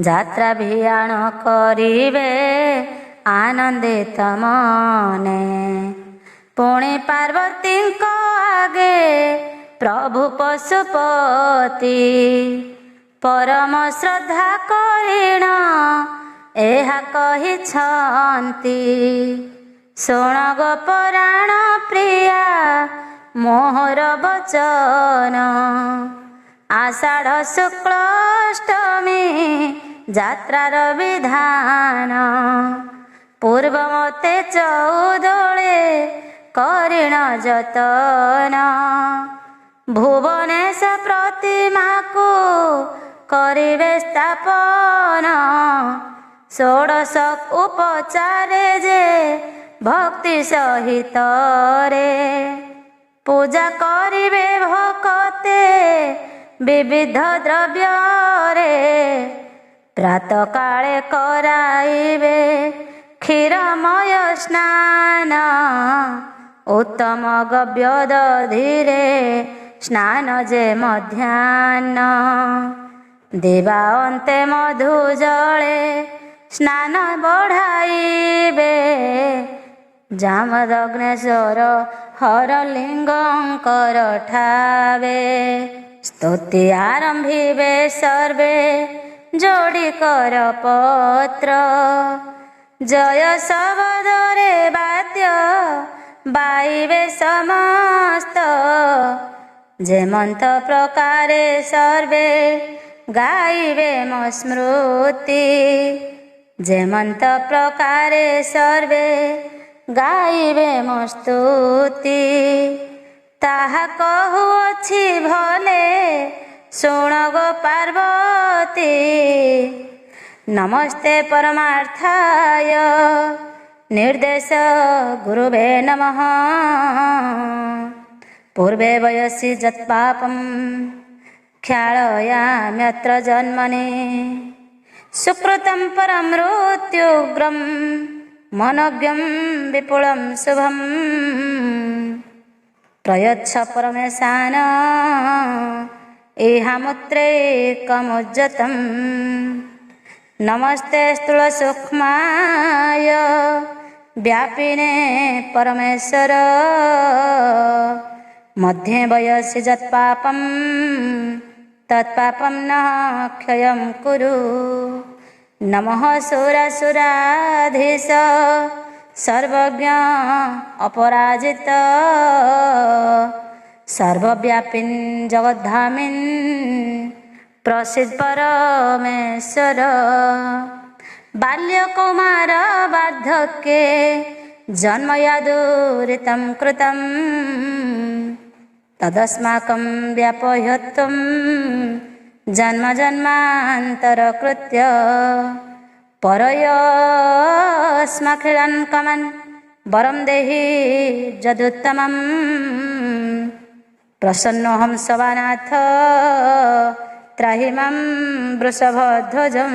यात्रा भियान करिवे आनंदित मने पुणे पार्वतींक आगे प्रभु पशुपति परम श्रद्धा करिण एहा कहिछन्ति शुण गो पुराण प्रिया मोहर वचन आषाढ़ शुक्ल अष्टमी यात्रार विधान पूर्वमते चौदोळे करिण जतन भुवनेश प्रतिमा को करिवे स्थापन षोडश उपचारे जे भक्ति सहित रे पूजा करिवे भक्ते विविध द्रव्य रे प्रातः काले कराइबे क्षीरमय स्नान उत्तम गव्य दधिरे स्नान जे मध्याह्न दिवा अन्ते मधु जले स्नान बढ़ाइबे जामदग्नेश्वर हरलिंगंकर ठावे स्तुति आरंभिबे सर्वे जोड़ी कर पत्र जय शबदरे वाद्य बाइबे समस्त जेमंत प्रकारे सर्वे गाइबे मो स्मृति जेमंत प्रकारे सर्वे गाइबे मो स्तुति ताहा कहुअछि भले शुण गो पार्वती नमस्ते परमार्थाय निर्देश गुरुवे नमः पूर्वे वयसि यत्पापं ख्यालयाम्यत्र जन्मनि सुकृतं परमृत्युग्रं मनोज्ञं विपुलं शुभं प्रयच्छ परमेशान इहामुत्रेकमुज्जतं नमस्ते स्थूलसूक्ष्माय व्यापिने परमेश्वर मध्ये वयसि यत्पापं तत्पापं न क्षयं कुरु नमः सुरासुराधीश सर्वज्ञ अपराजित सर्वव्यापिन् जगद्धामिन् प्रसीद परमेश्वर बाल्यकौमार वार्धक्ये जन्मयादुरितं कृतं तदस्माकं व्यापह्यत्वं जन्म जन्मान्तरकृत्य परयोऽस्मखिलं कमन् वरं देहि यदुत्तमं प्रसन्नोऽहं सवानाथ त्राहि मां वृषभध्वजम्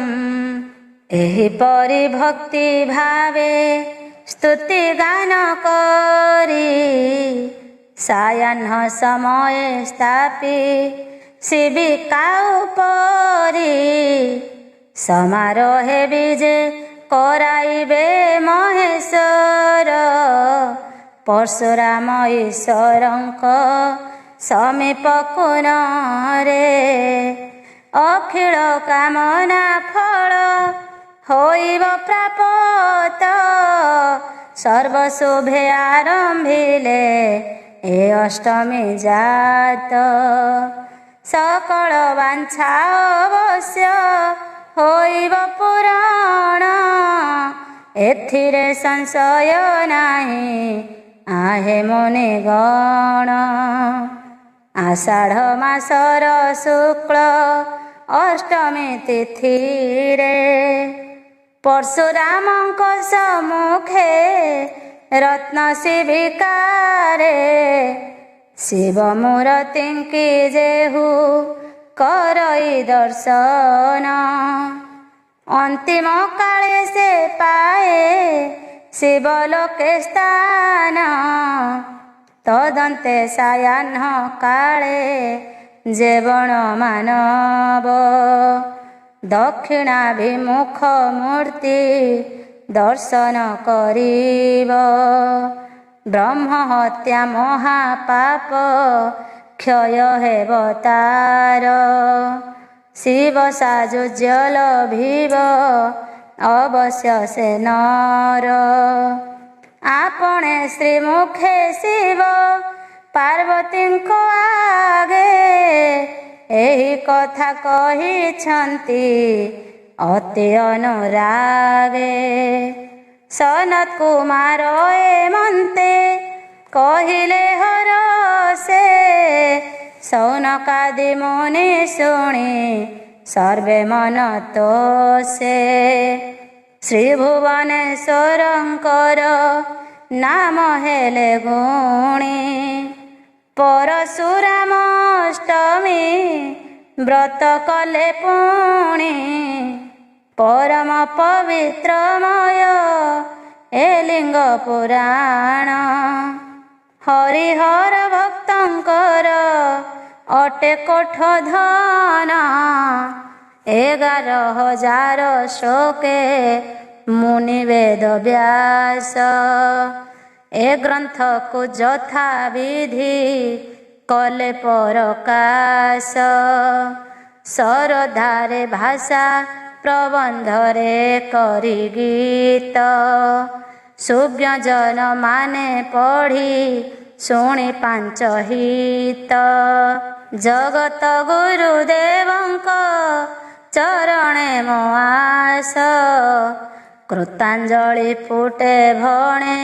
एहिपरि भक्ति भावे स्तुति गान करी सायाह्न समये स्थापी शिबिका उपरि समारोहे विजे कराइबे महेश्वर परशुराम ईश्वरंक समीप कुनरे अखिल कामना फल होइब प्राप्त सर्वशुभे आरंभिले ए अष्टमी जात सकल वांछा अवश्य होइब पुराण एथिरे संशय नाही आहे मुनि गण आषाढ़ मासर शुक्ल अष्टमी तिथिरे परशुरामंक सम्मुखे रत्न शिबिकारे शिव मूर्तिंकी जेहु करई दर्शन अंतिम काले से पाए शिवलोके स्थान तदन्ते सायाह्न काले जेवण मानव दक्षिणाभिमुख मूर्ति दर्शन करिब ब्रह्म हत्या महापाप क्षय हेब तार शिव साजुज्य लभिब अवश्य से नर आपणे श्रीमुखे शिव पार्वती को आगे एही कथा कहिछन्ति अति अनुरागे सनत कुमार एमन्ते कहिले हरसे सौनकादि मुनि शुणी सर्वे मन तोषे श्री भुवनेश्वरंकर नाम हेले गुणी परशुरामष्टमी व्रत कले पुणी परम पवित्रमय ଏ ଲିଙ୍ଗ ପୁରାଣ। ହରିହର ଭକ୍ତଙ୍କର ଅଟେ କୋଠ ଧନ, 11,000 ଶ୍ଲୋକେ ମୁନି ବେଦ ବ୍ୟାସ। ଏ ଗ୍ରନ୍ଥକୁ ଯଥା ବିଧି କଲେ ପରକାଶ, ଶରଧାରେ ଭାଷା ପ୍ରବନ୍ଧରେ କରି ଗୀତ। ସୁବ୍ୟଞ୍ଜନ ମାନେ ପଢ଼ି ଶୁଣି ପାଞ୍ଚ ହିତ, ଜଗତ ଗୁରୁଦେବଙ୍କ ଚରଣେ ମୋ ଆସ। କୃତାଞ୍ଜଳି ଫୁଟେ ଭଣେ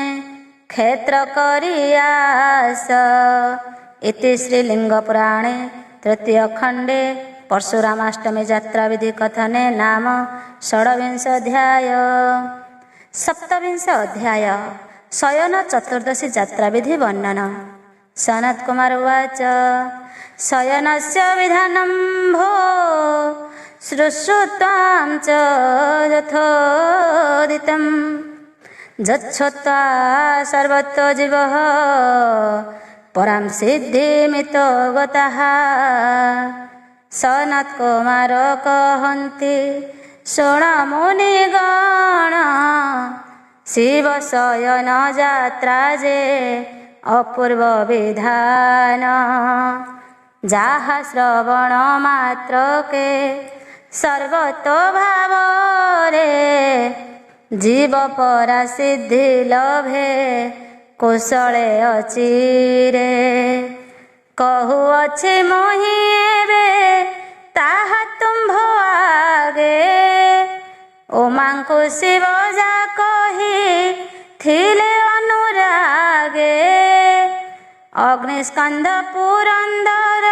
କ୍ଷେତ୍ର କରି ଆସ। ଇତି ଶ୍ରୀଲିଙ୍ଗ ପୁରାଣେ ତୃତୀୟ ଖଣ୍ଡେ परशुरामाष्टमी यात्रा विधि कथने नाम षड्विंश अध्याय। सप्तविंश अध्याय शयन चतुर्दशी यात्रा विधि वर्णन। सनत कुमार उवाच शयनस्य विधानं भो श्रुश्रुत्वां च यथोदितं, यच्छ्रुत्वा सर्वतो जीवः परां सिद्धिमितो गतः। सनत कुमार कहन्ति शृण मुनिगण, शिव शयन यात्रा जे अपूर्व विधान। जाहा श्रवण मात्रके सर्वतो भावरे, जीव परा सिद्धि लभे कुशले अचिरे। कहुअछि मोहि एबे ताहा तुम्भ आगे, उमांकु शिव जा कहि थिले अनुरागे। अग्निस्कंद पुरंदर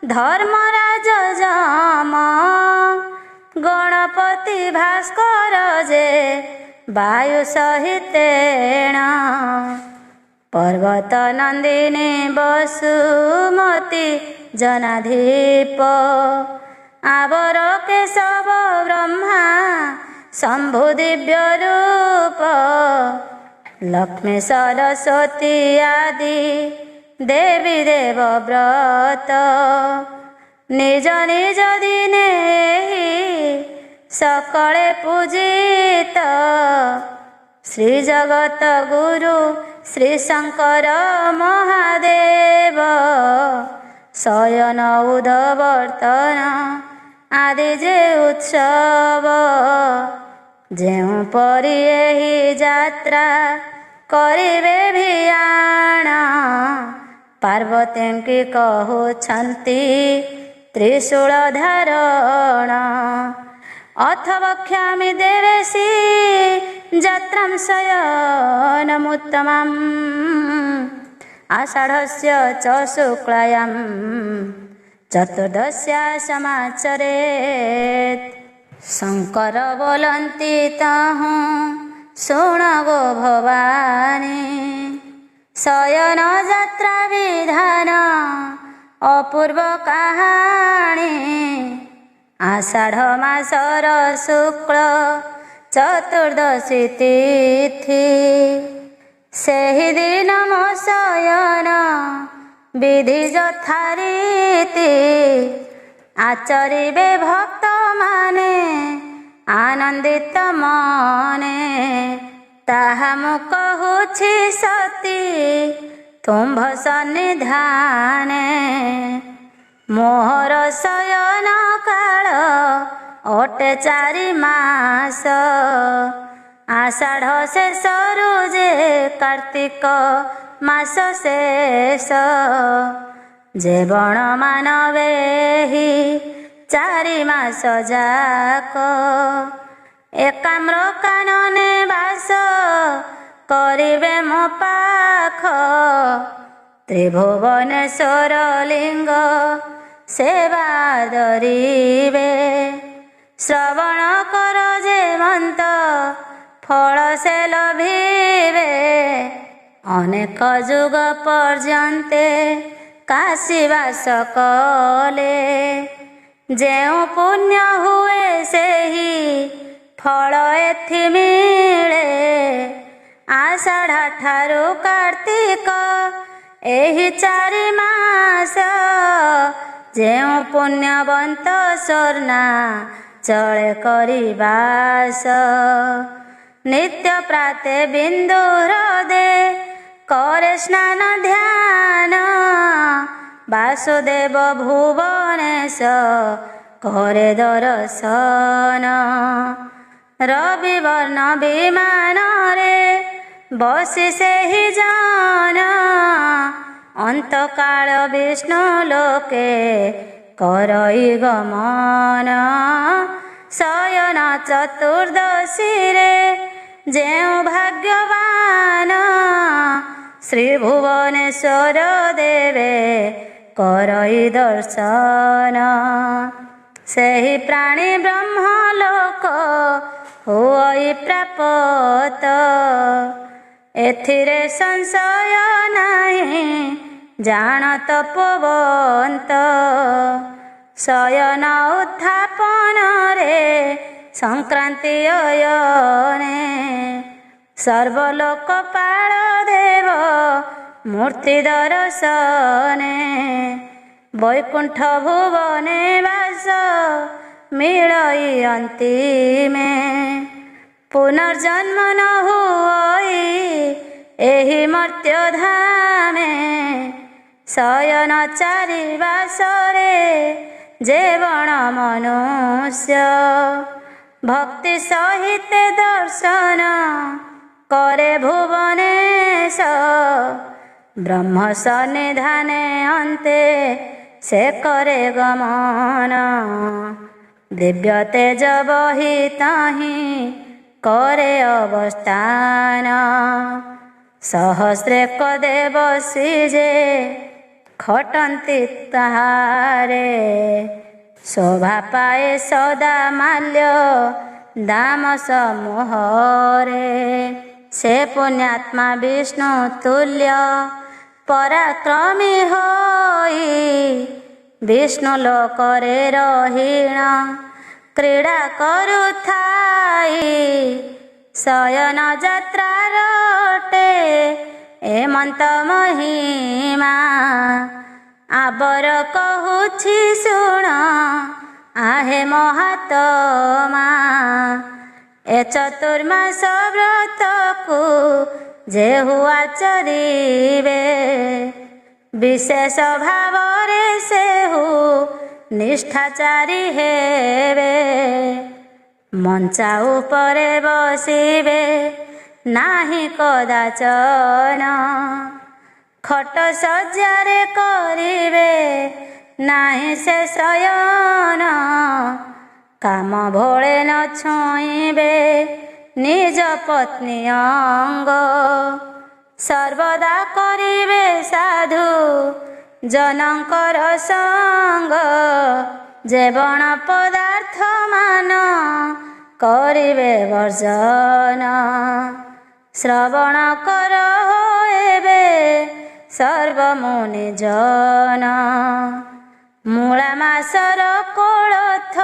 धर्मराज जम, गणपति भास्कर जे वायु सहितेण। पर्वत नंदिनी वसुमती जनाधिप, आवर केशव ब्रह्मा शंभु दिव्य रूप। लक्ष्मी सरस्वती आदि देवी देवव्रत, निज निज दिने सकले पूजित। श्री जगत गुरु श्री शंकर महादेव, शयन उदवर्तन आदि जे उत्सव। जेउ परि एहि यात्रा करिबे भियाण, पार्वती की कहुछन्ति त्रिशूल धारण। अथ वक्ष्यामि देवेशी यात्रां शयनमुत्तमम्, आषाढस्य च शुक्लायां चतुर्दश्या समाचरेत्। शंकर बोलन्ति तहु शुण गो भवानी, शयन यात्रा विधान अपूर्व कहानी। आषाढ़ मासर शुक्ल चतुर्दशी तिथि, सेहि दिन मो शयन विधि यथारीति। आचरिबे भक्त माने आनंदित मने, ताहा मु कहुछि सती तुम्भ सन्निधाने। मोहर शयन काल अटे 4 मास, आषाढ़ शेषरु जे कार्तिक मास शेष। जे बण मानवेहि 4 मास जाक, एकाम्र कानने बास करिबे मो पाख। त्रिभुवनेश्वर लिंग सेवा दरिबे, श्रवण कर जे मन्त फल से लभिबे। अनेक जुग पर्यन्ते काशीवास कले, जेउ पुण्य हुए सेहि ଫଳ ଏଥି ମିଳେ ଆଷାଢ଼ ଠାରୁ କାର୍ତ୍ତିକ ଏହି 4 ମାସ ଯେଉଁ ପୁଣ୍ୟବନ୍ତ ସ୍ୱର୍ଣ୍ଣା ଚଳେ କରିବାସ ନିତ୍ୟ ପ୍ରାତେ ବିନ୍ଦୁ ହ୍ରଦେ करे स्नान ध्यान वासुदेव भुवनेश करे दर्शन रविवर्ण विमान रे बसी से ही जान अंतकाल विष्णु लोके करई गमन शयन चतुर्दशी रे जेउ भाग्यवान श्री भुवनेश्वर देवे करई दर्शन सेहि प्राणी ब्रह्मलोक हुई प्राप्त एथिरे संशय नहीं जानत पवंत शयन उत्थापन रे संक्रांति अयने सर्वलोकपाल देव मूर्ति दर्शने वैकुंठ भुवने वास मिलई अंतिमे पुनर्जन्म न हुई एहि मर्त्य धामे शयन 4 वासरे जेवण मनुष्य भक्ति सहित दर्शन करे भुवनेश ब्रह्म सन्निधाने अन्ते से करे गमन दिव्य तेज बही ताहि करे अवस्थान सहस्रेक देव श्रीजे खटन्ति ताहारे शोभा पाए सदा माल्य दाम समूहरे से पुण्यात्मा विष्णु तुल्य पराक्रमी होई विष्णु लोकरे रहीण क्रीड़ा करुथाई शयन जात्रा रोटे एमंत महिमा आबर कहुछि शुण आहे महात्मा ए चतुर्मास व्रत को जे हुआ चरिवे विशेष भावरे सेहु निष्ठाचारी हेवे मंचा उपरे बसिवे नाही कदाचन खट सज्जारे करिवे नाही से शयन काम भोले न छुईबे निज पत्नी अंग सर्वदा करिवे साधु जनकर संग जेवण पदार्थ मान करिवे वर्जन श्रवण कर होएबे सर्वमुनि जन मूला मासर कोलथ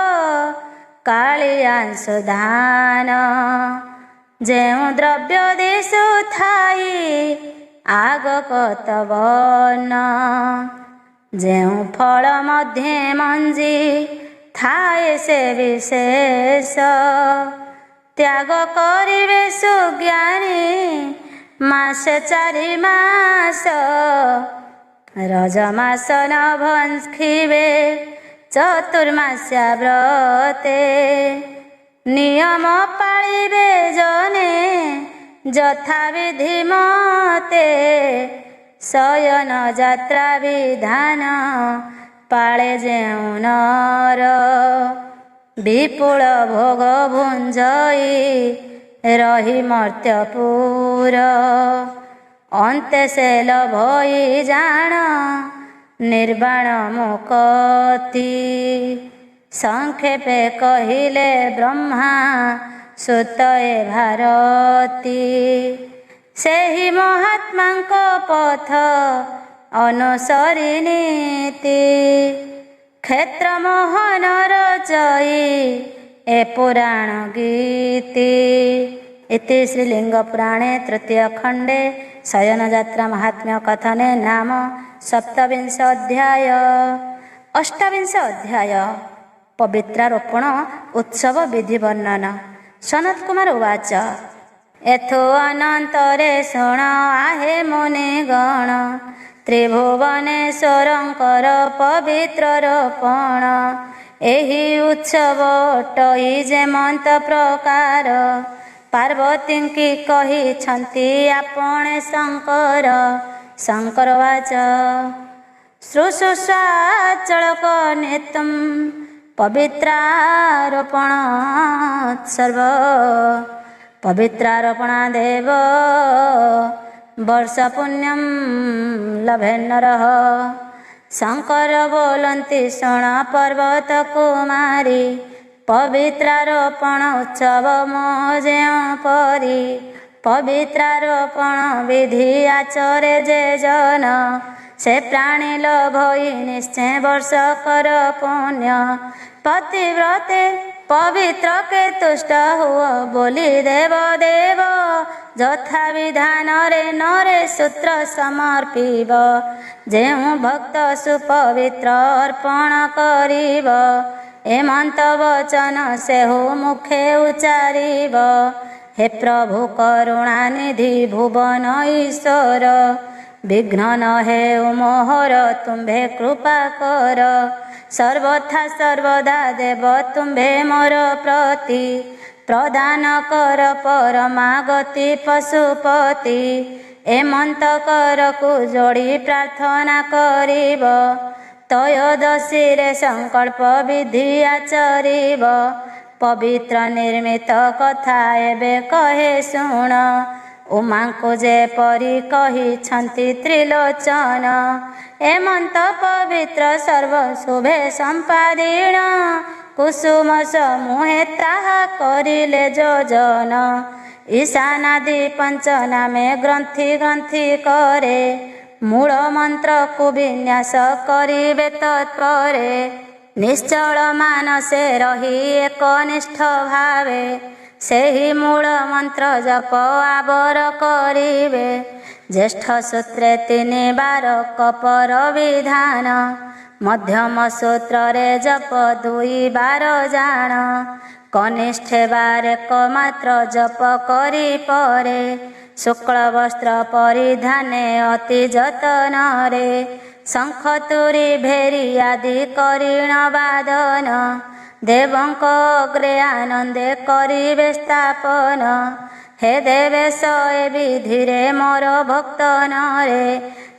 कालियांश धान जेउ द्रव्य दिशु थाई आग कतवन जेउ फल मध्ये मंजी थाए से विशेष त्याग करिवे सुज्ञानी मासे 4 मास रजमास न भंखिवे चतुर्मास्या व्रते नियम पालिबे जने यथा विधि मते शयन जात्रा विधान पाळे जेउ नर विपुल भोग भुंजई रही मर्त्यपुर अन्ते से लभई जान निर्वाण मुक्ति संक्षेपे कहिले ब्रह्मा सुतए भारती सेहि महात्मांक पथ अनुसरी नीति क्षेत्र मोहन रचई ए पुराण गीति। इति श्रीलिंगपुराणे तृतीय खंडे शयनयात्रा महात्म्य कथने नाम सप्तविंश अध्याय। अष्टाविंश अध्याय पवित्रारोपण उत्सव विधि वर्णन। सनत कुमार उवाच एथो अनंतरे शुण आहे मुनिगण त्रिभुवनेश्वरंकर पवित्र रोपण। एही उत्सव टई जेमंत प्रकार पार्वती की कही छंती आपणे शंकर। शंकर वाच श्रुशुषाचलक नेतुम पवित्रारोपण सर्व। पवित्रारोपण देव वर्ष पुण्यम लभे नरः। शंकर बोलंती शुण पर्वत कुमारी पवित्रारोपण उत्सव मोजे परी। पवित्रारोपण विधि आचरे जे जन से प्राणी लभई निश्चय वर्ष कर पुण्य। पतिव्रते पवित्र के तुष्ट हुआ बोली देव देव यथा विधान रे नरे सूत्र समर्पिब। जेउ भक्त सुपवित्र अर्पण करिब एमंत वचन सेहु मुखे उच्चारिब। हे प्रभु करुणा निधि भुवन ईश्वर विघ्न न हेउ मोहर तुम्भे कृपा कर। सर्वथा सर्वदा देव तुम्भे मोर प्रति प्रदान कर परमागति पशुपति। एमंत करकु जोड़ी प्रार्थना करिब तयोदशी रे संकल्प विधि आचरिब। पवित्र निर्मित कथा एबे कहे शुण उमा को जेपरी कही छंती त्रिलोचन। एमंत पवित्र सर्व शुभे संपादीन कुसुम समूहे ताहा करिले योजन। ईशानादि पंच नामे ग्रंथि ग्रंथि करे मूल मंत्र को विन्यास करिबे तत्परे। निश्चल मानसे रही एकनिष्ठ भावे सेही मूल मंत्र जप आबर करिबे। ज्येष्ठ सूत्रे 3 बार कपर विधान मध्यम सूत्र रे जप 2 बार जान। कनिष्ठे बार एक मात्र जप करी परे शुक्ल वस्त्र परिधाने अति जतन रे। शंख तुरी भेरी आदि करीण वादन देवंक अग्रे आनंदे करिबे स्थापन। हे देवेश ए विधिरे मोर भक्त नरे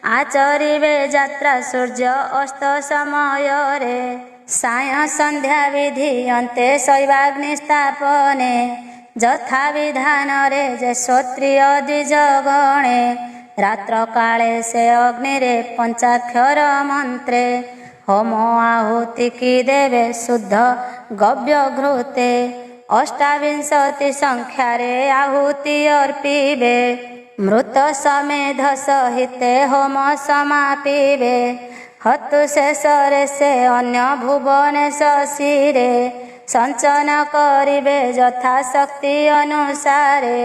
आचरिबे यात्रा सूर्य अस्त समय रे। साय संध्या विधि अंते शैवाग्नि स्थापने यथा विधान रे जे क्षत्रिय द्विजगणे। रात्र काले से अग्नि रे पंचाक्षर मंत्रे होम आहुति की देवे शुद्ध गव्य घृते। अष्टाविंशति संख्या रे आहुति अर्पिबे मृत समेध सहिते होम समापिबे। हतु शेषरे से अन्य भुवने शशिरे संचन करिबे यथा शक्ति अनुसारे।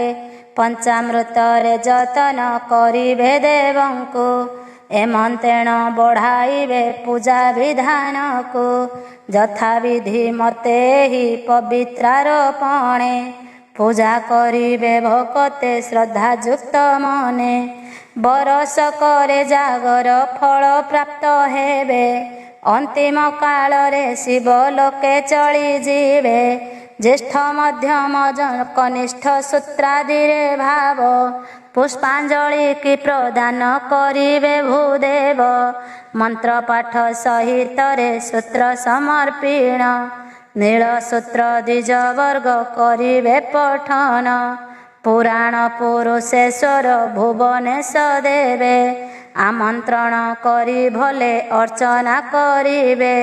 पंचामृत रे जतन करिबे देवंकु एमंतेण बढ़ाइबे पूजा विधान को। यथा विधि मते ही पवित्रारोपणे पूजा करिबे भकते श्रद्धा युक्त मने। बरस करे जागर फल प्राप्त हेबे अंतिम काल रे शिव लोके चली जीवे। ज्येष्ठ मध्यम कनिष्ठ सूत्रादि रे भाव पुष्पांजलि की प्रदान करिबे भूदेव। मंत्र पाठ सहित रे सूत्र समर्पिण नील सूत्र द्विज वर्ग करिबे पठन। पुराण पुरुषेश्वर भुवनेश देवे आमंत्रण करी भले अर्चना करिबे।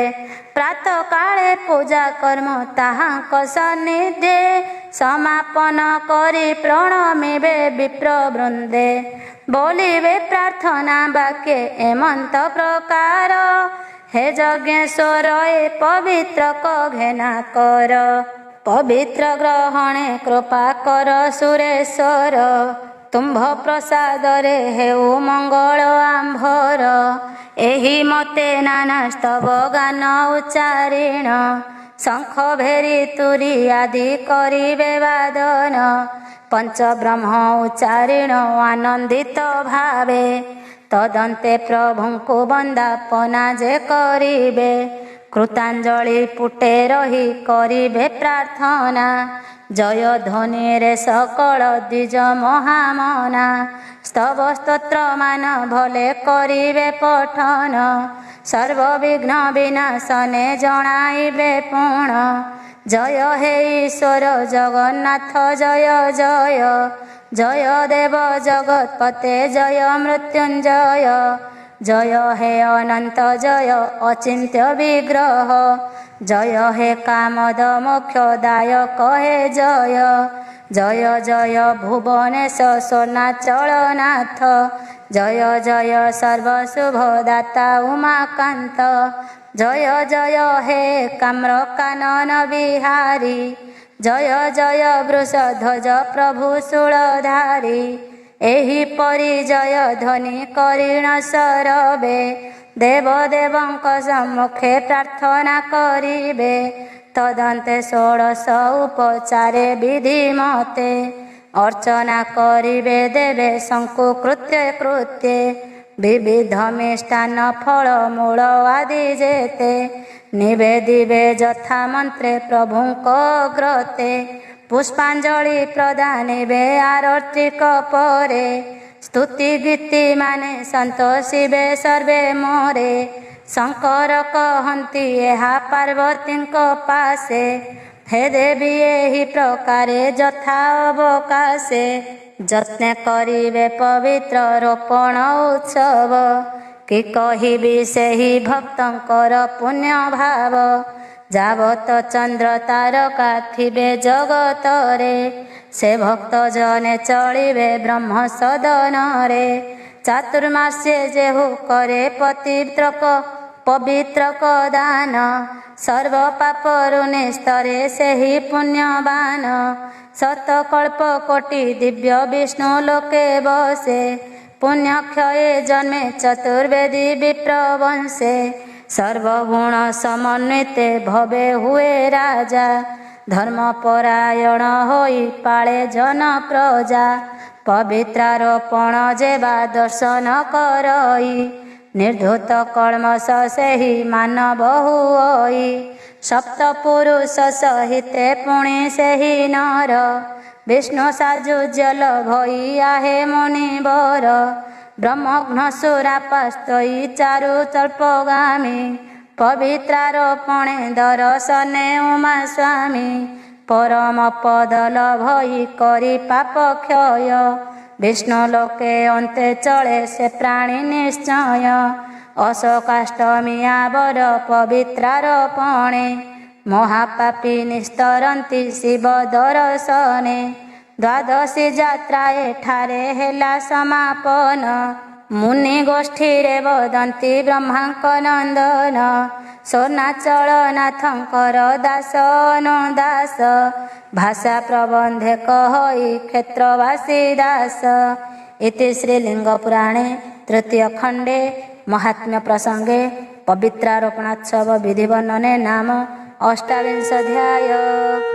प्रातः काले पूजा कर्म ताहाक सन्निधे समापन करी प्रणमिबे विप्र वृंदे। बोलिबे प्रार्थना वाक्ये एमंत प्रकार हे यज्ञेश्वर ए पवित्र क घेना कर। पवित्र ग्रहणे कृपा कर सुरेश्वर तुम्भ प्रसाद रे हेउ मंगल आंभर एहि मते नाना स्तव गान उच्चारिण शंख भेरी तुरी आदि करिबे वादन पंच ब्रह्म उच्चारिण आनंदित भावे तदन्ते प्रभुଙ୍କୁ वंदापना जे करिबे कृतांजलि पुटे रही करिबे प्रार्थना जय ध्वनि रे सकल द्विज महामना स्तव स्तोत्र मान भले करिबे पठन सर्व विघ्न विनाशने जणाइबे पूर्ण जय हे ईश्वर जगन्नाथ जय जय जय देव जगतपते जय मृत्युंजय जय हे अनंत जय अचिंत्य विग्रह जय हे कामद मोक्षदायक हे जय जय जय भुवनेश सोनाचलनाथ जय जय सर्वशुभदाता उमाकांत जय जय हे काम्रकानन बिहारी जय जय वृषध्वज प्रभु शूलधारी एहि परि जय ध्वनि करिण सरबे देव देवंक सम्मुखे प्रार्थना करिबे तदन्ते षोडश उपचारे विधि मते अर्चना करिबे देवे शंकु कृत्ये कृत्ये विविध मिष्टान्न फल मूल आदि जेते निवेदिबे यथा मंत्रे प्रभुंक अग्रते पुष्पांजलि प्रदानिबे आरतिक परे स्तुति गीति माने संतोषिबे सर्वे मोरे शंकर कहन्ति एहा पार्वतींक पासे हे देवी एहि प्रकारे यथा अवकाशे जत्ने करिबे पवित्र रोपण उत्सव कि कहिबि सेहि भक्तंकर पुण्य भाव जावत चंद्र तारका थिबे जगतरे से भक्त जने चलिबे ब्रह्म सदन रे चातुर्मास्ये जेहु करे पवित्रक दान सर्व पापरु निस्तरे सेहि पुण्यवान शतकल्प कोटि दिव्य विष्णु लोके बसे पुण्यक्षये जन्मे चतुर्वेदी विप्रवंशे सर्वगुण समन्विते भवे हुए राजा धर्मपरायण होई पाळे जन प्रजा पवित्रारोपण जेबा दर्शन करई निर्धूत कल्मष सेहि मानव हुई सप्त पुरुष सहिते पुणी सेहि नर विष्णु साजुज्वल भई आहे मुनिवर ब्रह्मघ्न सुरापास्तई चारु तल्पगामी पवित्रारोपणे दर्शने उमा स्वामी परम पद लभई करी पाप क्षय विष्णु लोके अन्ते चले से प्राणी निश्चय अशोकाष्टमी आवर पवित्रारोपणे महापापी निस्तरन्ति शिव दर्शने द्वादशी जात्राए ठारे हेला समापन मुनि गोष्ठी रे वदन्ति ब्रह्मांक नंदन सोनाचलनाथंकर दास अनुदास भाषा प्रबंधे कहई क्षेत्रवासी दास इति श्रीलिंग पुराणे तृतीय खंडे महात्म्य प्रसंगे पवित्रारोपणोत्सव विधि वर्णने नाम 28 अध्याय।